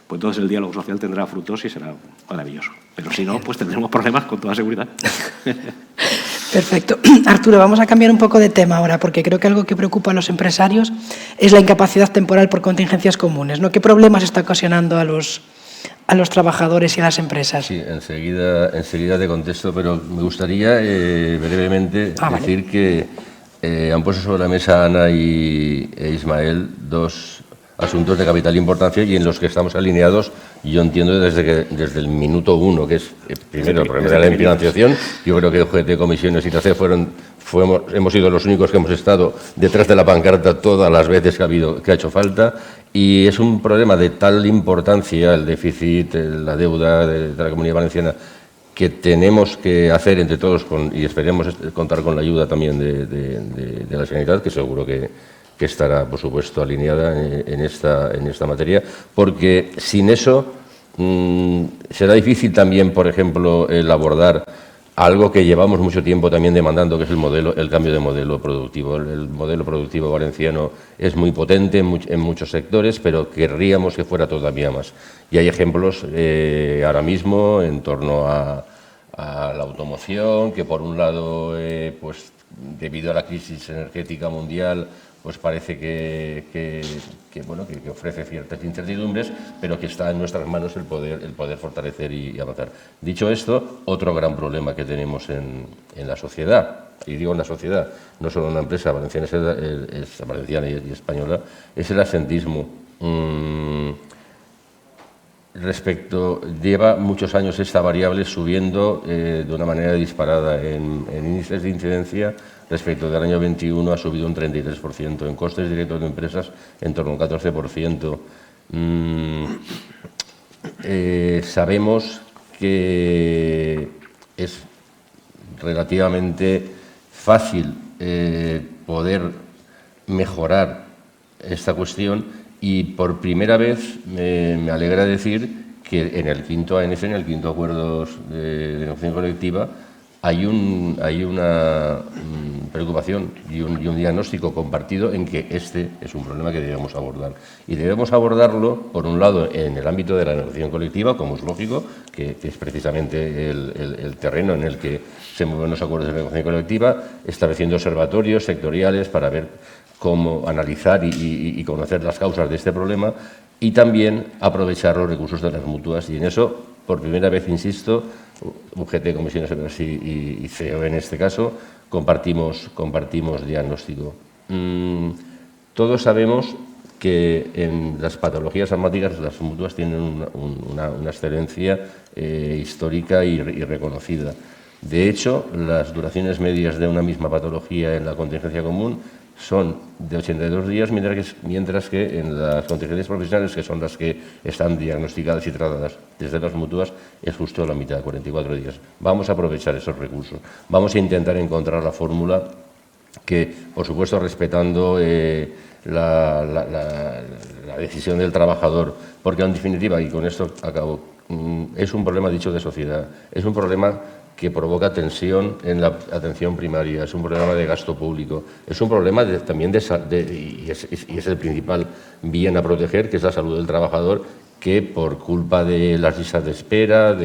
pues entonces el diálogo social tendrá frutos y será maravilloso. Pero si no, pues tendremos problemas con toda seguridad. Perfecto. Arturo, vamos a cambiar un poco de tema ahora, porque creo que algo que preocupa a los empresarios es la incapacidad temporal por contingencias comunes, ¿no? ¿Qué problemas está ocasionando a los trabajadores y a las empresas? Sí, enseguida te contesto, pero me gustaría brevemente decir que han puesto sobre la mesa Ana e Ismael dos asuntos de capital importancia y en los que estamos alineados, yo entiendo desde el minuto uno, que es primero el problema de la financiación. Yo creo que UGT, Comisiones y TACE hemos sido los únicos que hemos estado detrás de la pancarta todas las veces que ha hecho falta, y es un problema de tal importancia, el déficit, la deuda de la Comunidad Valenciana, que tenemos que hacer entre todos y esperemos contar con la ayuda también de la Generalitat, que seguro que estará, por supuesto, alineada en esta materia, porque sin eso será difícil también, por ejemplo, el abordar algo que llevamos mucho tiempo también demandando, que es el cambio de modelo productivo. El modelo productivo valenciano es muy potente en muchos sectores, pero querríamos que fuera todavía más. Y hay ejemplos ahora mismo en torno a la automoción, que por un lado, pues debido a la crisis energética mundial, pues parece que ofrece ciertas incertidumbres, pero que está en nuestras manos el poder fortalecer y avanzar. Dicho esto, otro gran problema que tenemos en la sociedad, y digo en la sociedad, no solo en la empresa valenciana, es valenciana y española, es el absentismo. Lleva muchos años esta variable subiendo de una manera disparada en índices de incidencia. Respecto del año 21 ha subido un 33%, en costes directos de empresas en torno a un 14%. Sabemos que es relativamente fácil poder mejorar esta cuestión y por primera vez me alegra decir que en el quinto ANF, en el quinto Acuerdo de Negociación Colectiva, hay una preocupación y un diagnóstico compartido en que este es un problema que debemos abordar. Y debemos abordarlo, por un lado, en el ámbito de la negociación colectiva, como es lógico, que es precisamente el terreno en el que se mueven los acuerdos de negociación colectiva, estableciendo observatorios sectoriales para ver cómo analizar y conocer las causas de este problema y también aprovechar los recursos de las mutuas. Y en eso, por primera vez, insisto, UGT, Comisiones Obreras y CEO en este caso, compartimos diagnóstico. Todos sabemos que en las patologías asmáticas las mutuas tienen una excelencia histórica y reconocida. De hecho, las duraciones medias de una misma patología en la contingencia común son de 82 días, mientras que en las contingencias profesionales, que son las que están diagnosticadas y tratadas desde las mutuas, es justo la mitad, 44 días. Vamos a aprovechar esos recursos. Vamos a intentar encontrar la fórmula que, por supuesto, respetando la decisión del trabajador, porque en definitiva, y con esto acabo, es un problema dicho de sociedad, es un problema que provoca tensión en la atención primaria, es un problema de gasto público, es un problema también y es el principal bien a proteger, que es la salud del trabajador, que por culpa de las listas de espera,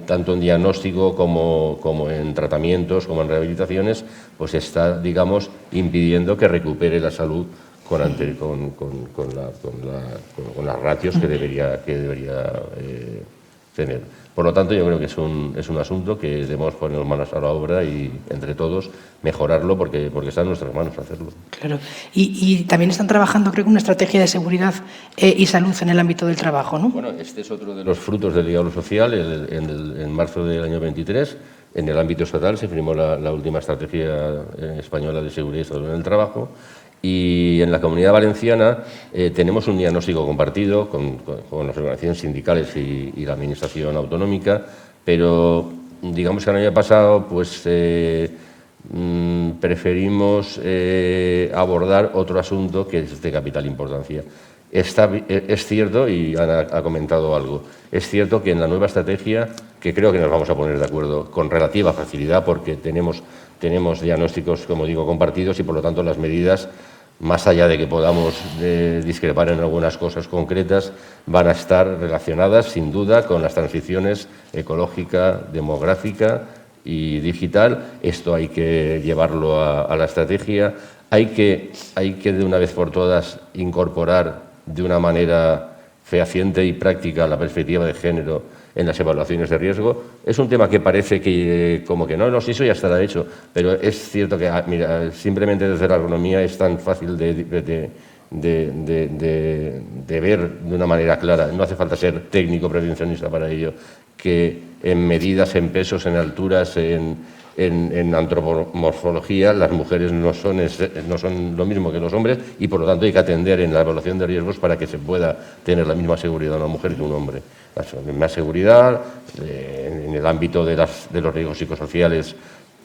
tanto en diagnóstico como en tratamientos, como en rehabilitaciones, pues está, digamos, impidiendo que recupere la salud con las ratios que debería tener. Por lo tanto, yo creo que es un asunto que debemos poner manos a la obra y, entre todos, mejorarlo porque está en nuestras manos hacerlo. Claro. Y también están trabajando, creo que una estrategia de seguridad y salud en el ámbito del trabajo, ¿no? Bueno, este es otro de los frutos del diálogo social. En marzo del año 23, en el ámbito estatal, se firmó la última estrategia española de seguridad y salud en el trabajo. Y en la Comunidad Valenciana tenemos un diagnóstico compartido con las organizaciones sindicales y la Administración autonómica, pero digamos que el año pasado pues, preferimos abordar otro asunto que es de capital importancia. Es cierto, y Ana ha comentado algo, es cierto que en la nueva estrategia, que creo que nos vamos a poner de acuerdo con relativa facilidad porque tenemos diagnósticos, como digo, compartidos y por lo tanto las medidas, más allá de que podamos discrepar en algunas cosas concretas, van a estar relacionadas sin duda con las transiciones ecológica, demográfica y digital. Esto hay que llevarlo a la estrategia. Hay que de una vez por todas incorporar de una manera fehaciente y práctica la perspectiva de género en las evaluaciones de riesgo. Es un tema que parece que como que no, sí, eso ya estará hecho, pero es cierto que mira, simplemente desde la agronomía es tan fácil de ver de una manera clara, no hace falta ser técnico prevencionista para ello, que en medidas, en pesos, en alturas, en antropomorfología, las mujeres no son lo mismo que los hombres y por lo tanto hay que atender en la evaluación de riesgos para que se pueda tener la misma seguridad una mujer que un hombre. La misma seguridad, en el ámbito de los riesgos psicosociales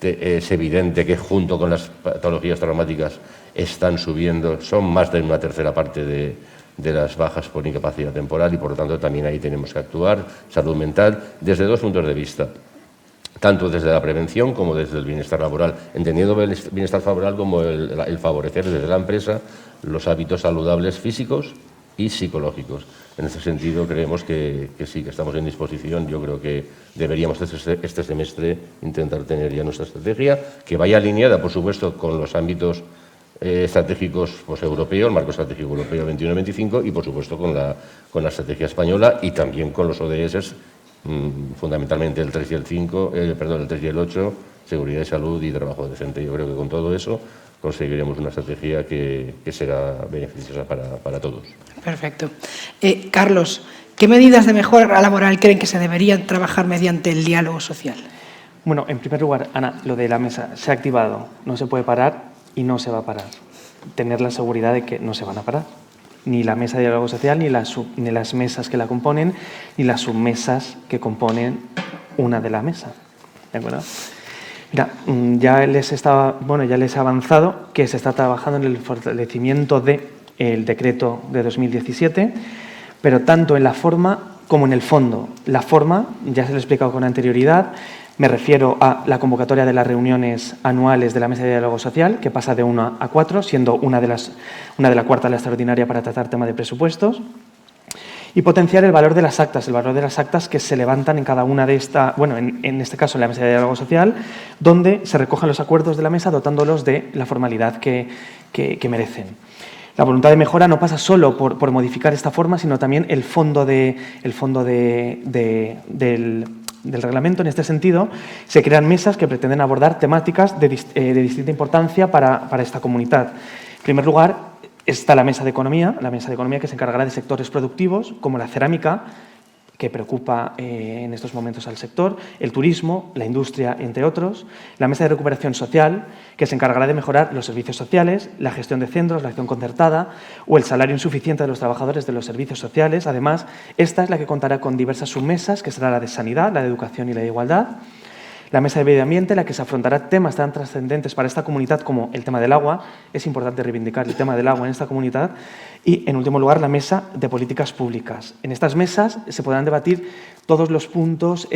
es evidente que junto con las patologías traumáticas están subiendo, son más de una tercera parte de las bajas por incapacidad temporal y por lo tanto también ahí tenemos que actuar, salud mental, desde dos puntos de vista. Tanto desde la prevención como desde el bienestar laboral, entendiendo el bienestar laboral como el favorecer desde la empresa los hábitos saludables físicos y psicológicos. En este sentido, creemos que sí, que estamos en disposición. Yo creo que deberíamos este semestre intentar tener ya nuestra estrategia, que vaya alineada, por supuesto, con los ámbitos estratégicos pues, europeos, el marco estratégico europeo 21-25 y, por supuesto, con la estrategia española y también con los ODS, fundamentalmente el 3 y el 5, el 3 y el 8, seguridad y salud y trabajo decente. Yo creo que con todo eso conseguiremos una estrategia que será beneficiosa para todos. Perfecto. Carlos, ¿qué medidas de mejora laboral creen que se deberían trabajar mediante el diálogo social? Bueno, en primer lugar, Ana, lo de la mesa se ha activado, no se puede parar y no se va a parar. Tener la seguridad de que no se van a parar. Ni la mesa de diálogo social, ni las mesas que la componen, ni las submesas que componen una de la mesa. ¿De acuerdo? Mira, ya les he avanzado que se está trabajando en el fortalecimiento del decreto de 2017, pero tanto en la forma como en el fondo. La forma, ya se lo he explicado con anterioridad, me refiero a la convocatoria de las reuniones anuales de la Mesa de Diálogo Social, que pasa de 1 a 4, siendo una de la cuarta la extraordinaria para tratar tema de presupuestos. Y potenciar el valor de las actas que se levantan en cada una de estas, bueno, en este caso en la Mesa de Diálogo Social, donde se recogen los acuerdos de la mesa dotándolos de la formalidad que merecen. La voluntad de mejora no pasa solo por modificar esta forma, sino también el fondo del reglamento. En este sentido, se crean mesas que pretenden abordar temáticas de distinta importancia para esta comunidad. En primer lugar, está la mesa de economía que se encargará de sectores productivos como la cerámica, que preocupa en estos momentos al sector, el turismo, la industria, entre otros. La mesa de recuperación social, que se encargará de mejorar los servicios sociales, la gestión de centros, la acción concertada o el salario insuficiente de los trabajadores de los servicios sociales. Además, esta es la que contará con diversas submesas, que será la de sanidad, la de educación y la de igualdad. La mesa de medio ambiente, en la que se afrontará temas tan trascendentes para esta comunidad como el tema del agua. Es importante reivindicar el tema del agua en esta comunidad. Y, en último lugar, la mesa de políticas públicas. En estas mesas se podrán debatir todos los puntos,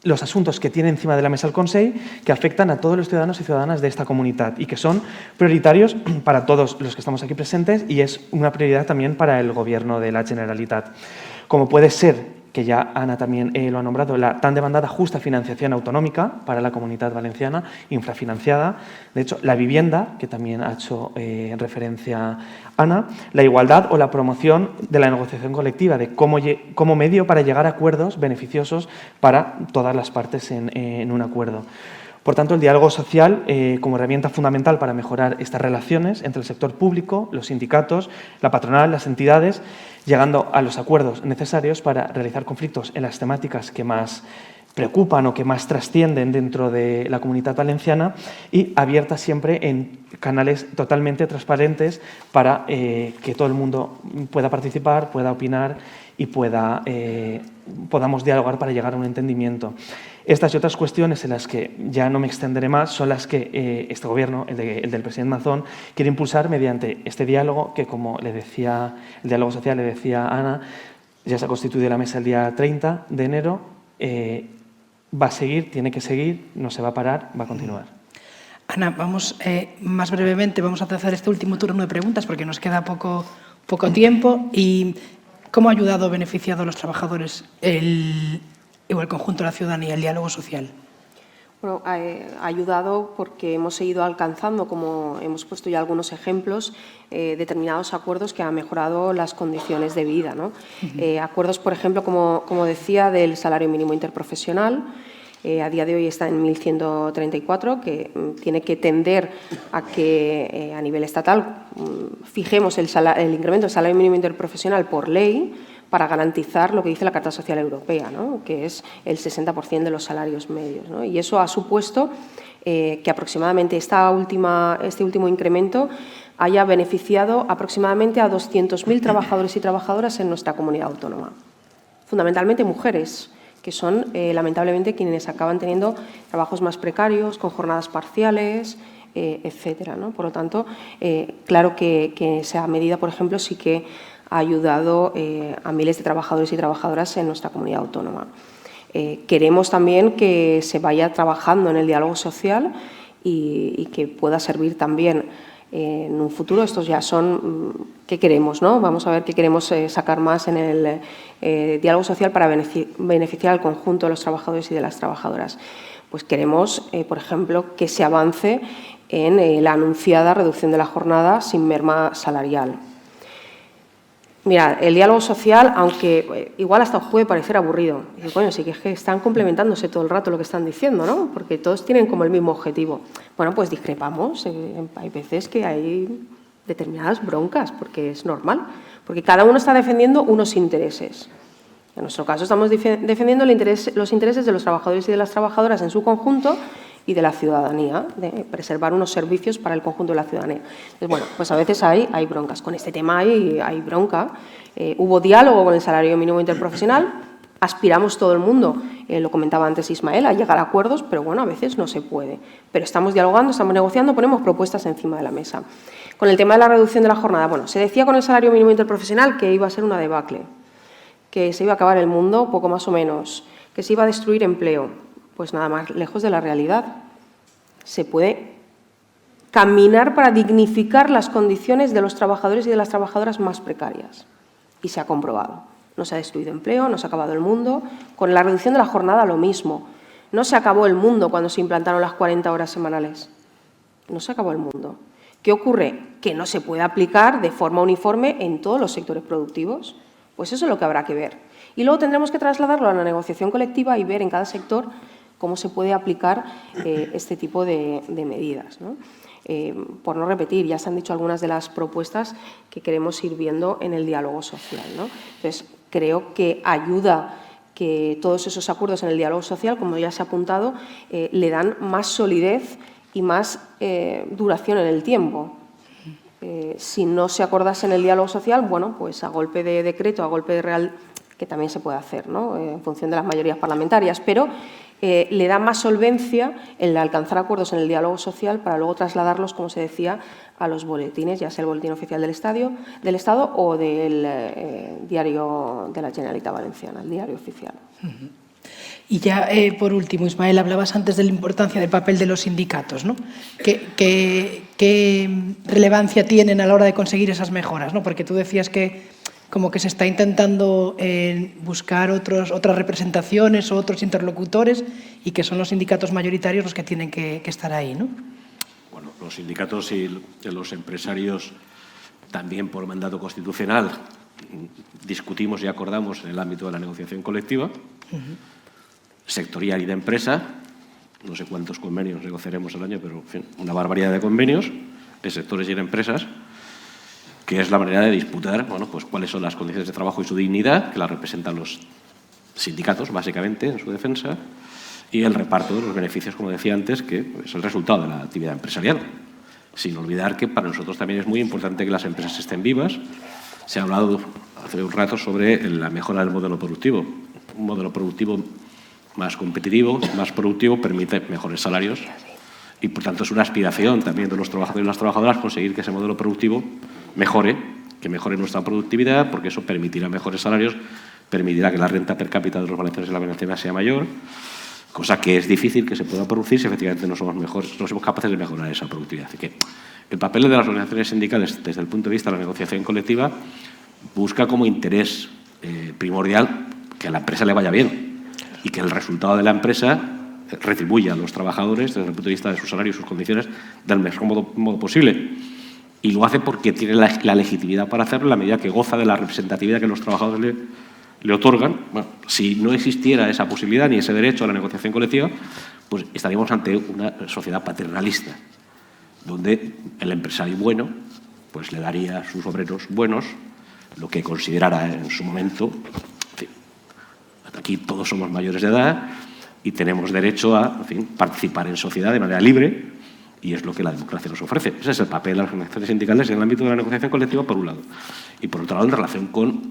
los asuntos que tiene encima de la mesa el Consell, que afectan a todos los ciudadanos y ciudadanas de esta comunidad y que son prioritarios para todos los que estamos aquí presentes y es una prioridad también para el Gobierno de la Generalitat. Como puede ser, que ya Ana también lo ha nombrado, la tan demandada justa financiación autonómica para la Comunidad Valenciana, infrafinanciada. De hecho, la vivienda, que también ha hecho referencia Ana, la igualdad o la promoción de la negociación colectiva, de como medio para llegar a acuerdos beneficiosos para todas las partes en un acuerdo. Por tanto, el diálogo social como herramienta fundamental para mejorar estas relaciones entre el sector público, los sindicatos, la patronal, las entidades, llegando a los acuerdos necesarios para realizar conflictos en las temáticas que más preocupan o que más trascienden dentro de la Comunidad Valenciana y abierta siempre en canales totalmente transparentes para que todo el mundo pueda participar, pueda opinar y podamos dialogar para llegar a un entendimiento. Estas y otras cuestiones en las que ya no me extenderé más son las que este Gobierno, el del presidente Mazón, quiere impulsar mediante este diálogo que, como le decía, el diálogo social, le decía Ana, ya se ha constituido la mesa el día 30 de enero, va a seguir, tiene que seguir, no se va a parar, va a continuar. Ana, vamos más brevemente, vamos a hacer este último turno de preguntas porque nos queda poco tiempo. ¿Y cómo ha ayudado o beneficiado a los trabajadores o el conjunto de la ciudadanía el diálogo social? Bueno, ha ayudado porque hemos ido alcanzando, como hemos puesto ya algunos ejemplos, determinados acuerdos que han mejorado las condiciones de vida, ¿no? Acuerdos, por ejemplo, como decía, del salario mínimo interprofesional. A día de hoy está en 1.134, que tiene que tender a que a nivel estatal fijemos el incremento del salario mínimo interprofesional por ley, para garantizar lo que dice la Carta Social Europea, ¿no? Que es el 60% de los salarios medios, ¿no? Y eso ha supuesto que aproximadamente este último incremento haya beneficiado aproximadamente a 200.000 trabajadores y trabajadoras en nuestra comunidad autónoma. Fundamentalmente mujeres, que son lamentablemente quienes acaban teniendo trabajos más precarios, con jornadas parciales, etcétera, ¿no? Por lo tanto, claro que esa medida, por ejemplo, sí que ha ayudado a miles de trabajadores y trabajadoras en nuestra comunidad autónoma. Queremos también que se vaya trabajando en el diálogo social y que pueda servir también en un futuro. Estos ya son qué queremos, ¿no? Vamos a ver qué queremos sacar más en el diálogo social para beneficiar al conjunto de los trabajadores y de las trabajadoras. Pues queremos, por ejemplo, que se avance en la anunciada reducción de la jornada sin merma salarial. Mira, el diálogo social, aunque igual hasta os puede parecer aburrido, y bueno, sí que es que están complementándose todo el rato lo que están diciendo, ¿no? Porque todos tienen como el mismo objetivo. Bueno, pues discrepamos. Hay veces que hay determinadas broncas, porque es normal, porque cada uno está defendiendo unos intereses. En nuestro caso estamos defendiendo los intereses de los trabajadores y de las trabajadoras en su conjunto y de la ciudadanía, de preservar unos servicios para el conjunto de la ciudadanía. Entonces, bueno, pues a veces hay broncas. Con este tema hay bronca. Hubo diálogo con el salario mínimo interprofesional. Aspiramos todo el mundo lo comentaba antes Ismael, a llegar a acuerdos, pero bueno, a veces no se puede. Pero estamos dialogando, estamos negociando, ponemos propuestas encima de la mesa. Con el tema de la reducción de la jornada, bueno, se decía con el salario mínimo interprofesional que iba a ser una debacle, que se iba a acabar el mundo, poco más o menos, que se iba a destruir empleo. Pues nada más lejos de la realidad. Se puede caminar para dignificar las condiciones de los trabajadores y de las trabajadoras más precarias. Y se ha comprobado. No se ha destruido empleo, no se ha acabado el mundo. Con la reducción de la jornada lo mismo. No se acabó el mundo cuando se implantaron las 40 horas semanales. No se acabó el mundo. ¿Qué ocurre? Que no se puede aplicar de forma uniforme en todos los sectores productivos. Pues eso es lo que habrá que ver. Y luego tendremos que trasladarlo a la negociación colectiva y ver en cada sector cómo se puede aplicar este tipo de medidas, ¿no? Por no repetir, ya se han dicho algunas de las propuestas que queremos ir viendo en el diálogo social, ¿no? Entonces, creo que ayuda que todos esos acuerdos en el diálogo social, como ya se ha apuntado, le dan más solidez y más duración en el tiempo. Si no se acordase en el diálogo social, bueno, pues a golpe de decreto, a golpe de real, que también se puede hacer, ¿no? En función de las mayorías parlamentarias, pero le da más solvencia el alcanzar acuerdos en el diálogo social para luego trasladarlos, como se decía, a los boletines, ya sea el Boletín Oficial del Estado o del Diario de la Generalitat Valenciana, el Diario Oficial. Y ya, por último, Ismael, hablabas antes de la importancia del papel de los sindicatos, ¿no? ¿Qué relevancia tienen a la hora de conseguir esas mejoras, ¿no? Porque tú decías que como que se está intentando buscar otras representaciones o otros interlocutores y que son los sindicatos mayoritarios los que tienen que estar ahí, ¿no? Bueno, los sindicatos y los empresarios también por mandato constitucional discutimos y acordamos en el ámbito de la negociación colectiva, sectorial y de empresa, no sé cuántos convenios negociaremos al año, pero en fin, una barbaridad de convenios en sectores y en empresas, que es la manera de disputar, bueno, pues cuáles son las condiciones de trabajo y su dignidad, que las representan los sindicatos, básicamente, en su defensa, y el reparto de los beneficios, como decía antes, que es el resultado de la actividad empresarial. Sin olvidar que para nosotros también es muy importante que las empresas estén vivas. Se ha hablado hace un rato sobre la mejora del modelo productivo. Un modelo productivo más competitivo, más productivo, permite mejores salarios y, por tanto, es una aspiración también de los trabajadores y las trabajadoras conseguir que ese modelo productivo mejore, que mejore nuestra productividad, porque eso permitirá mejores salarios, permitirá que la renta per cápita de los valencianos y la valenciana sea mayor, cosa que es difícil que se pueda producir si efectivamente no somos capaces de mejorar esa productividad. Así que el papel de las organizaciones sindicales desde el punto de vista de la negociación colectiva busca como interés primordial que a la empresa le vaya bien y que el resultado de la empresa retribuya a los trabajadores desde el punto de vista de sus salarios y sus condiciones del mejor modo posible. Y lo hace porque tiene la legitimidad para hacerlo en la medida que goza de la representatividad que los trabajadores le otorgan. Bueno, si no existiera esa posibilidad ni ese derecho a la negociación colectiva, pues estaríamos ante una sociedad paternalista, donde el empresario bueno pues le daría a sus obreros buenos lo que considerara en su momento. En fin, aquí todos somos mayores de edad y tenemos derecho a, en fin, participar en sociedad de manera libre, y es lo que la democracia nos ofrece. Ese es el papel de las organizaciones sindicales en el ámbito de la negociación colectiva, por un lado. Y por otro lado, en relación con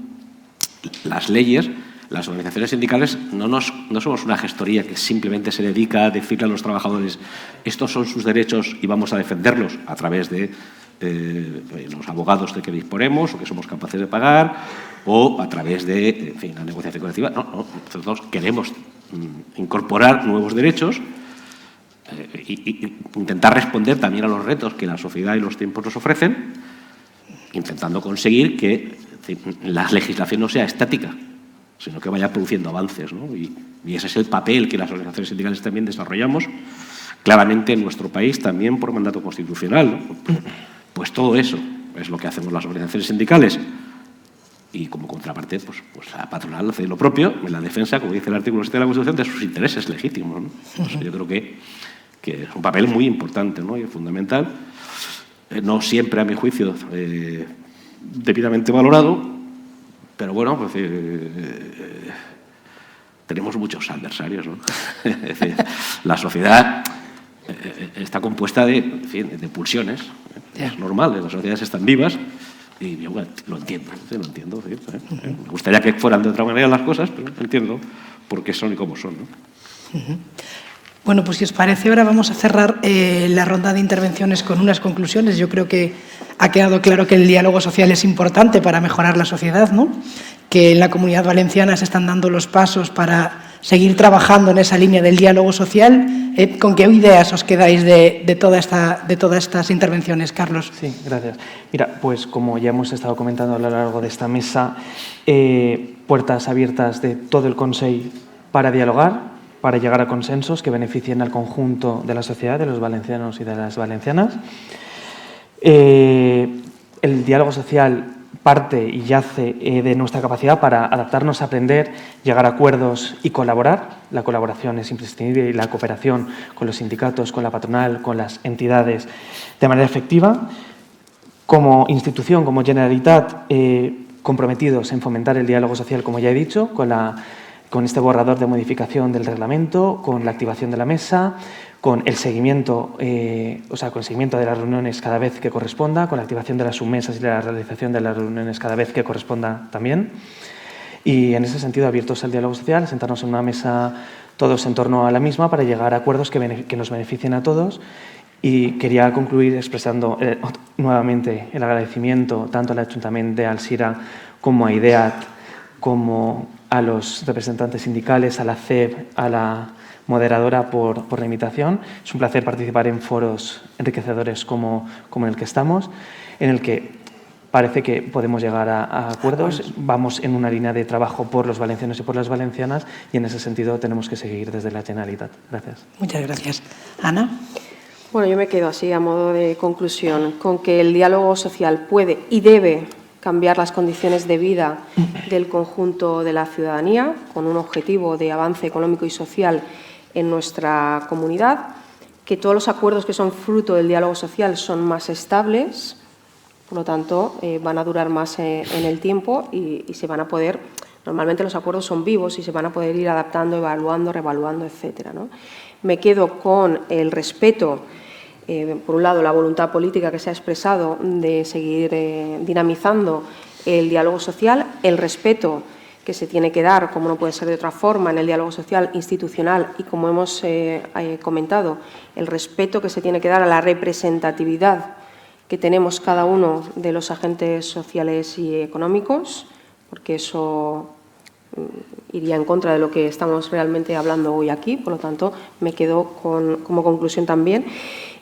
las leyes, las organizaciones sindicales no somos una gestoría que simplemente se dedica a decirle a los trabajadores estos son sus derechos y vamos a defenderlos a través de los abogados de que disponemos o que somos capaces de pagar, o a través de, en fin, la negociación colectiva. No, nosotros queremos incorporar nuevos derechos y intentar responder también a los retos que la sociedad y los tiempos nos ofrecen, intentando conseguir que la legislación no sea estática, sino que vaya produciendo avances, ¿no? Y ese es el papel que las organizaciones sindicales también desarrollamos, claramente en nuestro país, también por mandato constitucional, ¿no? Pues todo eso es lo que hacemos las organizaciones sindicales. Y como contraparte, pues la patronal hace lo propio en la defensa, como dice el artículo 7 de la Constitución, de sus intereses legítimos, ¿no? Pues yo creo que es un papel muy importante, ¿no? Y fundamental, no siempre, a mi juicio, debidamente valorado, pero bueno, pues, tenemos muchos adversarios, ¿no? Es decir, la sociedad está compuesta de pulsiones, es normal, las sociedades están vivas. Y yo lo entiendo. ¿Sí? Me gustaría que fueran de otra manera las cosas, pero entiendo porque son y como son, ¿no? Bueno, pues si os parece, ahora vamos a cerrar la ronda de intervenciones con unas conclusiones. Yo creo que ha quedado claro que el diálogo social es importante para mejorar la sociedad, ¿no? Que en la Comunidad Valenciana se están dando los pasos para seguir trabajando en esa línea del diálogo social. ¿Con qué ideas os quedáis de todas estas intervenciones, Carlos? Sí, gracias. Mira, pues como ya hemos estado comentando a lo largo de esta mesa, puertas abiertas de todo el Consell para dialogar, para llegar a consensos que beneficien al conjunto de la sociedad, de los valencianos y de las valencianas. El diálogo social parte y yace de nuestra capacidad para adaptarnos, aprender, llegar a acuerdos y colaborar. La colaboración es imprescindible y la cooperación con los sindicatos, con la patronal, con las entidades de manera efectiva. Como institución, como Generalitat, comprometidos en fomentar el diálogo social, como ya he dicho, con este borrador de modificación del reglamento, con la activación de la mesa, con el seguimiento, con el seguimiento de las reuniones cada vez que corresponda, con la activación de las submesas y la realización de las reuniones cada vez que corresponda también. Y en ese sentido, abiertos al diálogo social, sentarnos en una mesa todos en torno a la misma para llegar a acuerdos que nos beneficien a todos. Y quería concluir expresando nuevamente el agradecimiento tanto al Ayuntamiento de Alzira como a IDEAT, como a los representantes sindicales, a la CEB, a la moderadora por la invitación. Es un placer participar en foros enriquecedores como en el que estamos, en el que parece que podemos llegar a acuerdos. Vamos en una línea de trabajo por los valencianos y por las valencianas y en ese sentido tenemos que seguir desde la Generalitat. Gracias. Muchas gracias. Ana. Bueno, yo me quedo así a modo de conclusión con que el diálogo social puede y debe cambiar las condiciones de vida del conjunto de la ciudadanía con un objetivo de avance económico y social en nuestra comunidad, que todos los acuerdos que son fruto del diálogo social son más estables, por lo tanto, van a durar más en el tiempo y se van a poder, normalmente los acuerdos son vivos y se van a poder ir adaptando, evaluando, revaluando, etcétera, ¿no? Me quedo con el respeto, por un lado, la voluntad política que se ha expresado de seguir dinamizando el diálogo social, el respeto que se tiene que dar, como no puede ser de otra forma, en el diálogo social institucional y, como hemos comentado, el respeto que se tiene que dar a la representatividad que tenemos cada uno de los agentes sociales y económicos, porque eso iría en contra de lo que estamos realmente hablando hoy aquí, por lo tanto, me quedo como conclusión también,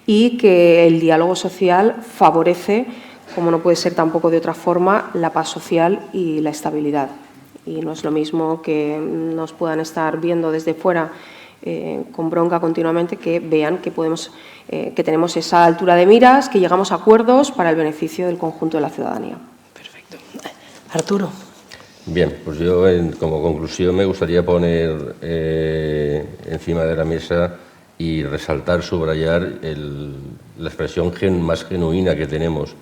y que el diálogo social favorece, como no puede ser tampoco de otra forma, la paz social y la estabilidad. Y no es lo mismo que nos puedan estar viendo desde fuera con bronca continuamente, que vean que que tenemos esa altura de miras, que llegamos a acuerdos para el beneficio del conjunto de la ciudadanía. Perfecto. Arturo. Bien, pues yo como conclusión me gustaría poner encima de la mesa y resaltar, subrayar la expresión más genuina que tenemos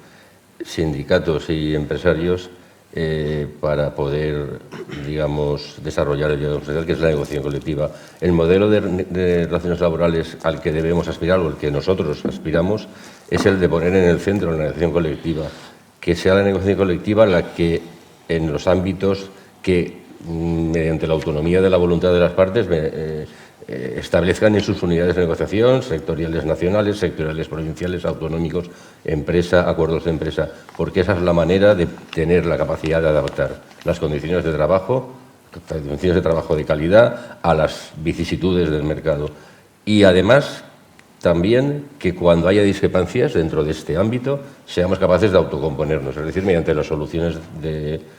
sindicatos y empresarios para poder, digamos, desarrollar el diálogo social, que es la negociación colectiva. El modelo de relaciones laborales al que debemos aspirar, o el que nosotros aspiramos, es el de poner en el centro la negociación colectiva. Que sea la negociación colectiva la que, en los ámbitos que, mediante la autonomía de la voluntad de las partes, establezcan en sus unidades de negociación, sectoriales nacionales, sectoriales provinciales, autonómicos, empresa, acuerdos de empresa, porque esa es la manera de tener la capacidad de adaptar las condiciones de trabajo de calidad a las vicisitudes del mercado. Y además, también que cuando haya discrepancias dentro de este ámbito seamos capaces de autocomponernos, es decir, mediante las soluciones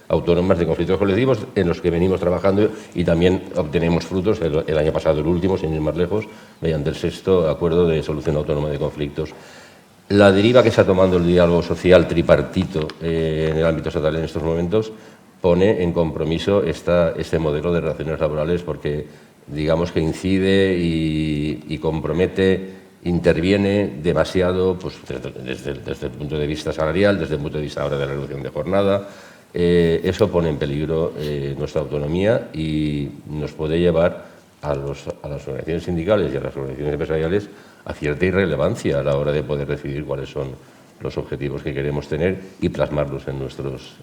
autónomas de conflictos colectivos en los que venimos trabajando y también obtenemos frutos el año pasado, el último, sin ir más lejos, mediante el 6º Acuerdo de Solución Autónoma de Conflictos. La deriva que está tomando el diálogo social tripartito en el ámbito estatal en estos momentos pone en compromiso este modelo de relaciones laborales porque, digamos, que incide y compromete, interviene demasiado pues, desde el punto de vista salarial, desde el punto de vista ahora de la reducción de jornada. Eso pone en peligro nuestra autonomía y nos puede llevar a las organizaciones sindicales y a las organizaciones empresariales a cierta irrelevancia a la hora de poder decidir cuáles son los objetivos que queremos tener y plasmarlos en nuestros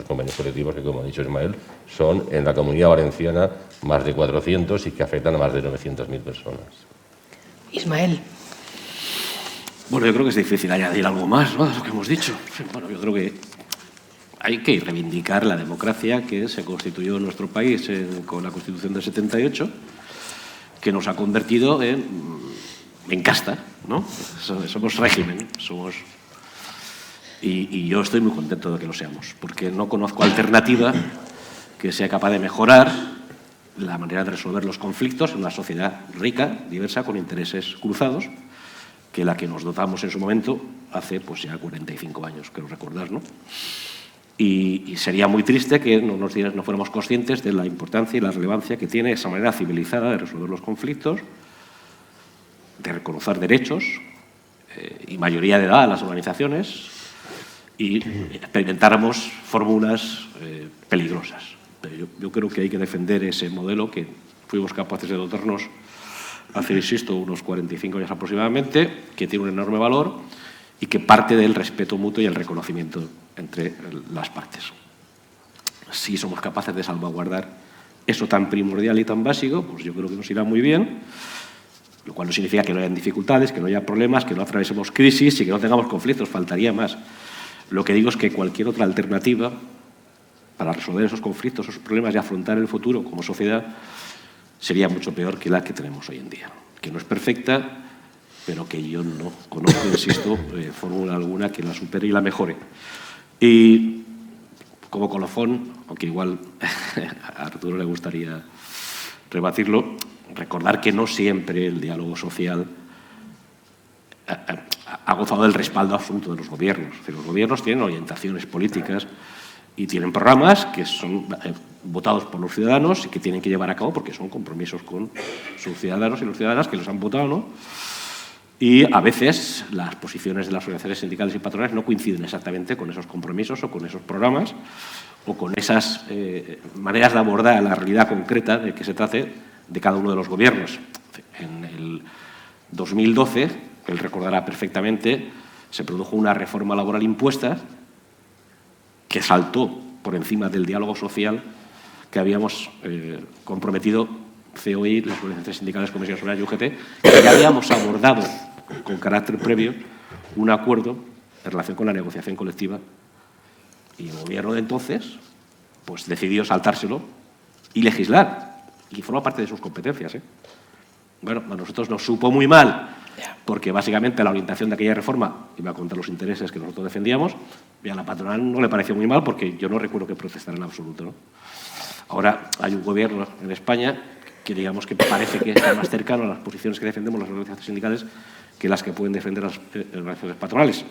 convenios colectivos, que, como ha dicho Ismael, son en la Comunidad Valenciana más de 400 y que afectan a más de 900.000 personas. Ismael. Bueno, yo creo que es difícil añadir algo más, ¿no?, de lo que hemos dicho. Bueno, yo creo que hay que reivindicar la democracia que se constituyó en nuestro país con la Constitución del 78, que nos ha convertido en casta, ¿no? Somos régimen, y yo estoy muy contento de que lo seamos, porque no conozco alternativa que sea capaz de mejorar la manera de resolver los conflictos en una sociedad rica, diversa, con intereses cruzados, que la que nos dotamos en su momento hace pues ya 45 años, creo recordar, ¿no? Y sería muy triste que no fuéramos conscientes de la importancia y la relevancia que tiene esa manera civilizada de resolver los conflictos, de reconocer derechos y mayoría de edad a las organizaciones, y experimentáramos fórmulas peligrosas. Pero yo creo que hay que defender ese modelo que fuimos capaces de dotarnos hace, insisto, unos 45 años aproximadamente, que tiene un enorme valor y que parte del respeto mutuo y el reconocimiento entre las partes. Si somos capaces de salvaguardar eso tan primordial y tan básico, pues yo creo que nos irá muy bien, lo cual no significa que no hayan dificultades, que no haya problemas, que no atravesemos crisis y que no tengamos conflictos, faltaría más. Lo que digo es que cualquier otra alternativa para resolver esos conflictos, esos problemas y afrontar el futuro como sociedad sería mucho peor que la que tenemos hoy en día, que no es perfecta, pero que yo no conozco, insisto, fórmula alguna que la supere y la mejore. Y como colofón, aunque igual a Arturo le gustaría rebatirlo, recordar que no siempre el diálogo social ha gozado del respaldo absoluto de los gobiernos. Es decir, los gobiernos tienen orientaciones políticas y tienen programas que son votados por los ciudadanos y que tienen que llevar a cabo porque son compromisos con sus ciudadanos y las ciudadanas que los han votado, ¿no? Y a veces las posiciones de las organizaciones sindicales y patronales no coinciden exactamente con esos compromisos o con esos programas o con esas maneras de abordar la realidad concreta de que se trate de cada uno de los gobiernos. En el 2012, él recordará perfectamente, se produjo una reforma laboral impuesta que saltó por encima del diálogo social que habíamos comprometido COI, las organizaciones sindicales, Comisiones Obreras y UGT, que ya habíamos abordado con carácter previo un acuerdo en relación con la negociación colectiva, y el gobierno de entonces pues decidió saltárselo y legislar, y forma parte de sus competencias. Bueno, a nosotros nos supo muy mal, porque básicamente la orientación de aquella reforma iba contra los intereses que nosotros defendíamos, y a la patronal no le pareció muy mal porque yo no recuerdo que protestara en absoluto, ¿no? Ahora hay un gobierno en España que digamos que parece que está más cercano a las posiciones que defendemos las organizaciones sindicales que las que pueden defender las organizaciones patronales.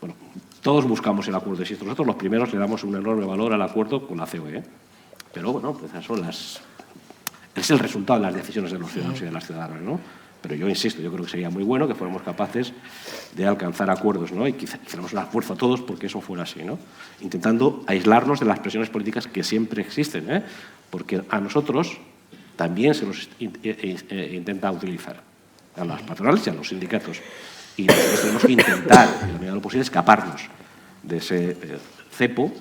Bueno, todos buscamos el acuerdo, insisto, nosotros los primeros le damos un enorme valor al acuerdo con la COE, pero bueno, pues esas son es el resultado de las decisiones de los ciudadanos y de las ciudadanas, ¿no? Pero yo insisto, yo creo que sería muy bueno que fuéramos capaces de alcanzar acuerdos, ¿no? Y quizá hiciéramos un esfuerzo todos porque eso fuera así, ¿no? Intentando aislarnos de las presiones políticas que siempre existen, porque a nosotros también se nos intenta utilizar, a las patronales y a los sindicatos. Y nosotros tenemos que intentar, en la medida de lo posible, escaparnos de ese cepo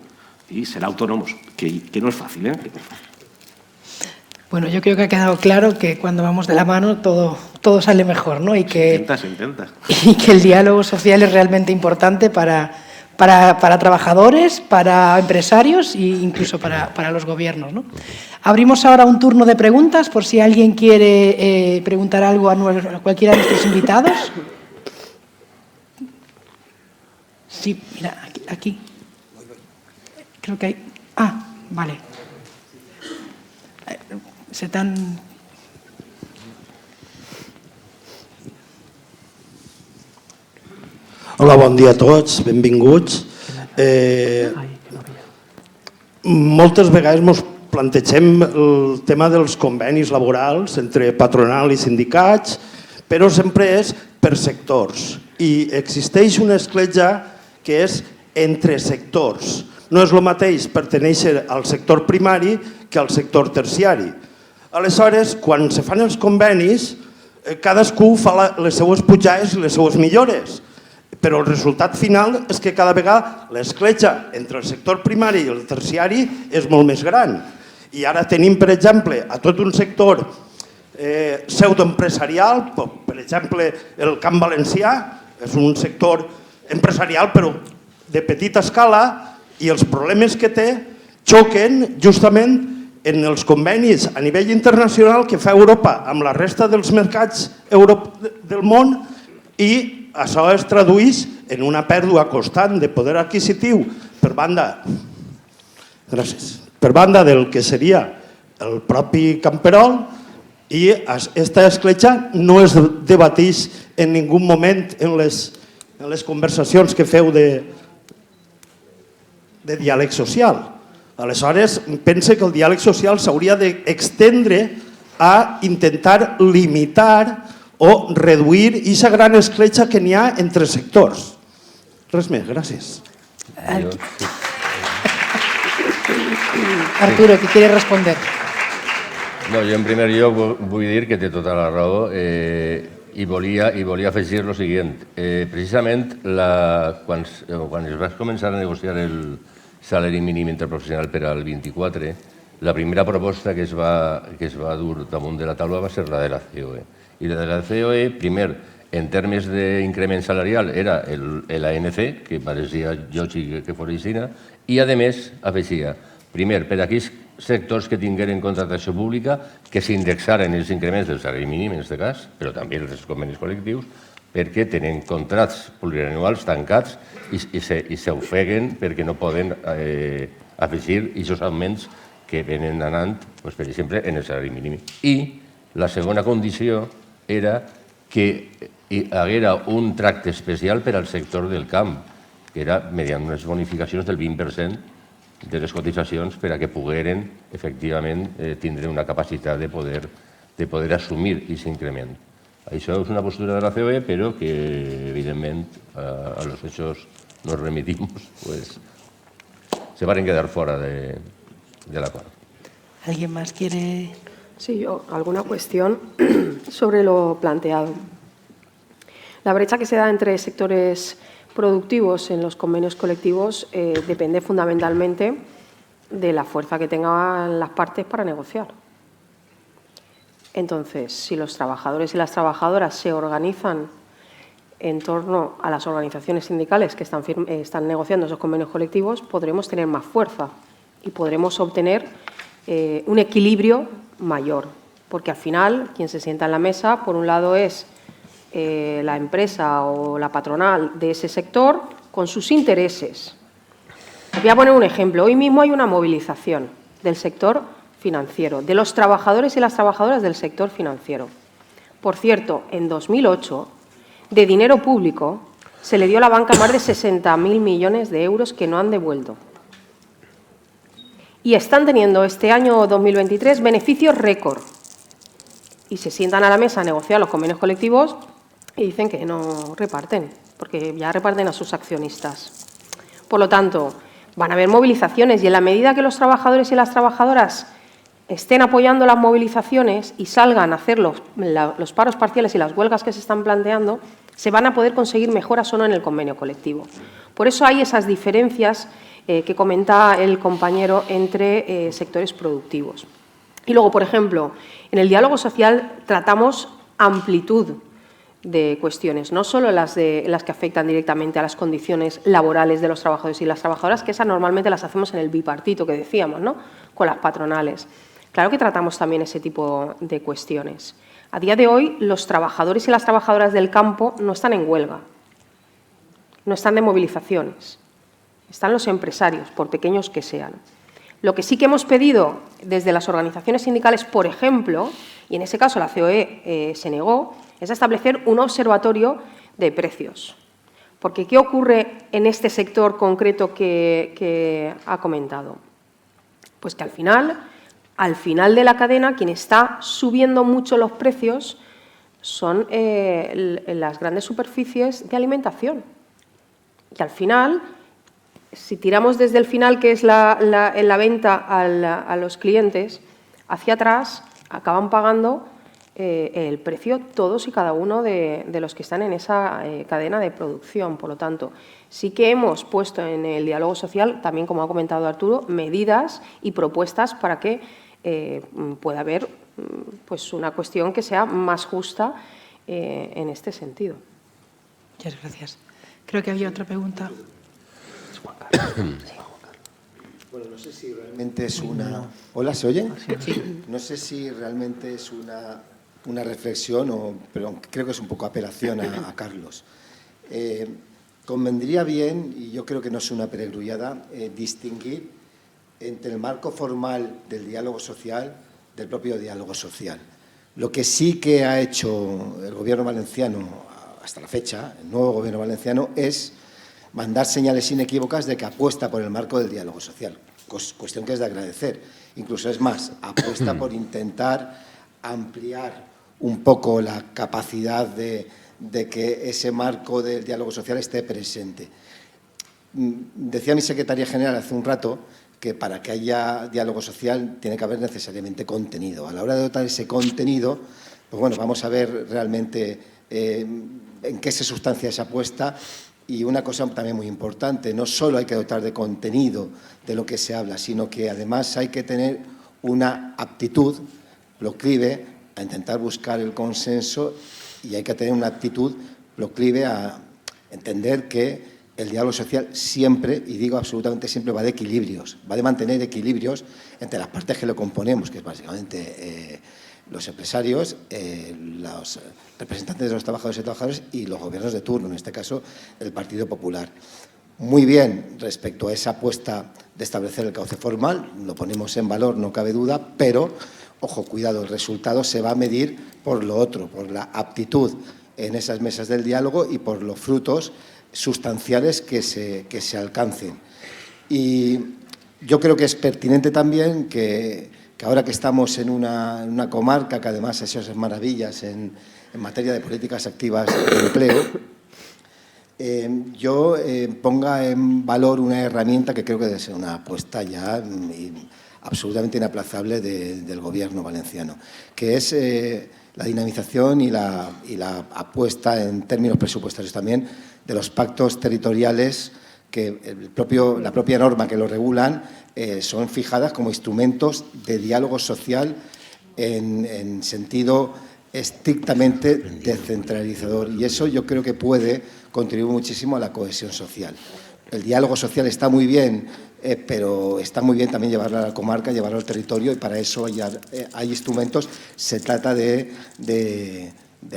y ser autónomos, que no es fácil, que no es fácil. Bueno, yo creo que ha quedado claro que cuando vamos de la mano todo sale mejor, ¿no? Se intenta. Y que el diálogo social es realmente importante para trabajadores, para empresarios e incluso para los gobiernos, ¿no? Abrimos ahora un turno de preguntas por si alguien quiere preguntar algo a cualquiera de nuestros invitados. Sí, mira, aquí. Creo que hay... Ah, vale. Hola, bon dia a tots, benvinguts. Moltes vegades ens plantegem el tema dels convenis laborals entre patronal i sindicats, però sempre és per sectors. I existeix una escletxa que és entre sectors. No és el mateix pertenèixer al sector primari que al sector terciari. Aleshores, quan se fan els convenis, cadascú fa les seues pujades i les seues millores. però el resultat final és que cada vegada l'escletxa entre el sector primari i el terciari és molt més gran. I ara tenim, per exemple, a tot un sector pseudoempresarial, per exemple, el Camp Valencià, és un sector empresarial però de petita escala i els problemes que té xoquen justament en els convenis a nivell internacional que fa Europa amb la resta dels mercats del món i això es tradueix en una pèrdua constant de poder adquisitiu per banda del que seria el propi camperol i aquesta escletxa no es debateix en ningú moment en les conversacions que feu de diàleg social. Aleshores, pense que el diàleg social s'hauria d'extendre a intentar limitar o reduir aquesta gran escletxa que n'hi ha entre sectors. Res més, gràcies. Arturo, que quiere responder. No, jo en primer lloc vull dir que té tota la raó i volia afegir el següent. Precisament, quan es va començar a negociar el salari mínim interprofessional per al 24, la primera proposta que es va dur damunt de la taula va ser la de la COE. I la de la COE, primer, en termes d'increment salarial, era l'ANC, que pareixia lògic que fos així, i, a més, afegia, primer, per a aquells sectors que tingueren contractació pública, que s'indexaren els increments del salari mínim, en aquest cas, però també els convenis col·lectius, perquè tenen contrats plurianuals tancats i s'ofeguen perquè no poden afegir aquests augments que venen anant, per exemple, en el salari mínim. I la segona condició era que hi haguera un tracte especial per al sector del camp, que era mediante unes bonificacions del 20% de les cotitzacions per a que pogueren, efectivament, tindre una capacitat de poder assumir aquest increment. Això és una postura de la COE, però que, evidentment, a los hechos nos remitimos, pues, se van a quedar fuera de l'acord. ¿Alguien más quiere...? Sí, yo, alguna cuestión sobre lo planteado. La brecha que se da entre sectores productivos en los convenios colectivos depende fundamentalmente de la fuerza que tengan las partes para negociar. Entonces, si los trabajadores y las trabajadoras se organizan en torno a las organizaciones sindicales que están negociando esos convenios colectivos, podremos tener más fuerza y podremos obtener un equilibrio mayor. Porque al final, quien se sienta en la mesa, por un lado es la empresa o la patronal de ese sector con sus intereses. Os voy a poner un ejemplo. Hoy mismo hay una movilización del sector financiero, de los trabajadores y las trabajadoras del sector financiero. Por cierto, en 2008, de dinero público, se le dio a la banca más de 60.000 millones de euros que no han devuelto. Y están teniendo este año 2023 beneficios récord. Y se sientan a la mesa a negociar los convenios colectivos y dicen que no reparten, porque ya reparten a sus accionistas. Por lo tanto, van a haber movilizaciones y en la medida que los trabajadores y las trabajadoras estén apoyando las movilizaciones y salgan a hacer los paros parciales y las huelgas que se están planteando, se van a poder conseguir mejoras o no en el convenio colectivo. Por eso hay esas diferencias que comentaba el compañero entre sectores productivos. Y luego, por ejemplo, en el diálogo social tratamos amplitud de cuestiones, no solo las que afectan directamente a las condiciones laborales de los trabajadores y las trabajadoras, que esas normalmente las hacemos en el bipartito que decíamos, ¿no?, con las patronales. Claro que tratamos también ese tipo de cuestiones. A día de hoy, los trabajadores y las trabajadoras del campo no están en huelga, no están de movilizaciones, están los empresarios, por pequeños que sean. Lo que sí que hemos pedido desde las organizaciones sindicales, por ejemplo, y en ese caso la COE se negó, es establecer un observatorio de precios. Porque ¿qué ocurre en este sector concreto que ha comentado? Pues que al final de la cadena, quien está subiendo mucho los precios son las grandes superficies de alimentación. Y al final, si tiramos desde el final, que es la venta a los clientes, hacia atrás, acaban pagando el precio todos y cada uno de los que están en esa cadena de producción. Por lo tanto, sí que hemos puesto en el diálogo social, también como ha comentado Arturo, medidas y propuestas para que pueda haber pues una cuestión que sea más justa en este sentido. Muchas gracias. Creo que había otra pregunta. Bueno, no sé si realmente es una... ¿Hola, se oye? Sí. No sé si realmente es una reflexión, pero creo que es un poco apelación a Carlos. Convendría bien, y yo creo que no es una perogrullada, distinguir entre el marco formal del diálogo social del propio diálogo social. Lo que sí que ha hecho el Gobierno valenciano hasta la fecha, el nuevo Gobierno valenciano, es mandar señales inequívocas de que apuesta por el marco del diálogo social, cuestión que es de agradecer. Incluso es más, apuesta por intentar ampliar un poco la capacidad de que ese marco del diálogo social esté presente. Decía mi secretaria general hace un rato que para que haya diálogo social tiene que haber necesariamente contenido. A la hora de dotar ese contenido, pues bueno, vamos a ver realmente en qué se sustancia esa apuesta. Y una cosa también muy importante, no solo hay que dotar de contenido de lo que se habla, sino que además hay que tener una aptitud proclive a intentar buscar el consenso y hay que tener una actitud proclive a entender que el diálogo social siempre, y digo absolutamente siempre, va de equilibrios, va de mantener equilibrios entre las partes que lo componemos, que es básicamente los empresarios, los representantes de los trabajadores y trabajadoras y los gobiernos de turno, en este caso el Partido Popular. Muy bien respecto a esa apuesta de establecer el cauce formal, lo ponemos en valor, no cabe duda, pero, ojo, cuidado, el resultado se va a medir por lo otro, por la aptitud en esas mesas del diálogo y por los frutos sustanciales que se alcancen. Y yo creo que es pertinente también que ahora que estamos en una comarca que además ha hecho esas maravillas en materia de políticas activas de empleo, yo ponga en valor una herramienta que creo que debe ser una apuesta ya absolutamente inaplazable del Gobierno valenciano, que es la dinamización y la apuesta en términos presupuestarios también de los pactos territoriales que la propia norma que lo regulan son fijadas como instrumentos de diálogo social en sentido estrictamente descentralizador. Y eso yo creo que puede contribuir muchísimo a la cohesión social. El diálogo social está muy bien, pero está muy bien también llevarlo a la comarca, llevarlo al territorio y para eso hay instrumentos. Se trata de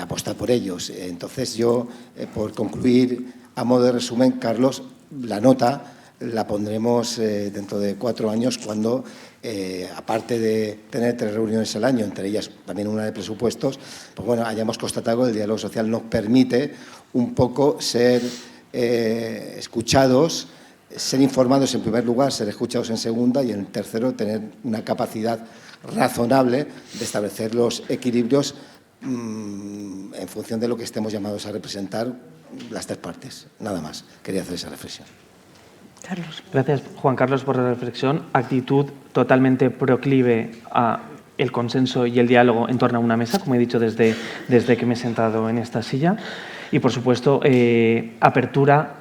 apostar por ellos. Entonces yo, por concluir, a modo de resumen, Carlos, la nota la pondremos dentro de 4 años cuando, aparte de tener 3 reuniones al año, entre ellas también una de presupuestos, pues bueno, hayamos constatado que el diálogo social nos permite un poco ser escuchados, ser informados en primer lugar, ser escuchados en segunda y en tercero tener una capacidad razonable de establecer los equilibrios en función de lo que estemos llamados a representar las 3 partes. Nada más. Quería hacer esa reflexión. Carlos. Gracias, Juan Carlos, por la reflexión. Actitud totalmente proclive a el consenso y el diálogo en torno a una mesa, como he dicho desde que me he sentado en esta silla. Y, por supuesto, apertura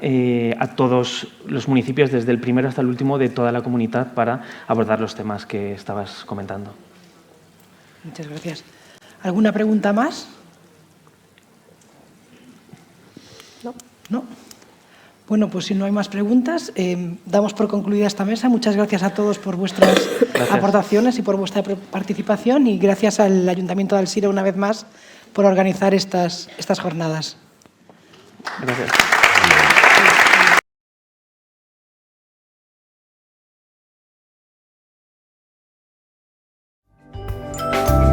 a todos los municipios, desde el primero hasta el último, de toda la comunidad para abordar los temas que estabas comentando. Muchas gracias. ¿Alguna pregunta más? No. ¿No? Bueno, pues si no hay más preguntas, damos por concluida esta mesa. Muchas gracias a todos por vuestras aportaciones y por vuestra participación y gracias al Ayuntamiento de Alzira una vez más por organizar estas jornadas. Gracias.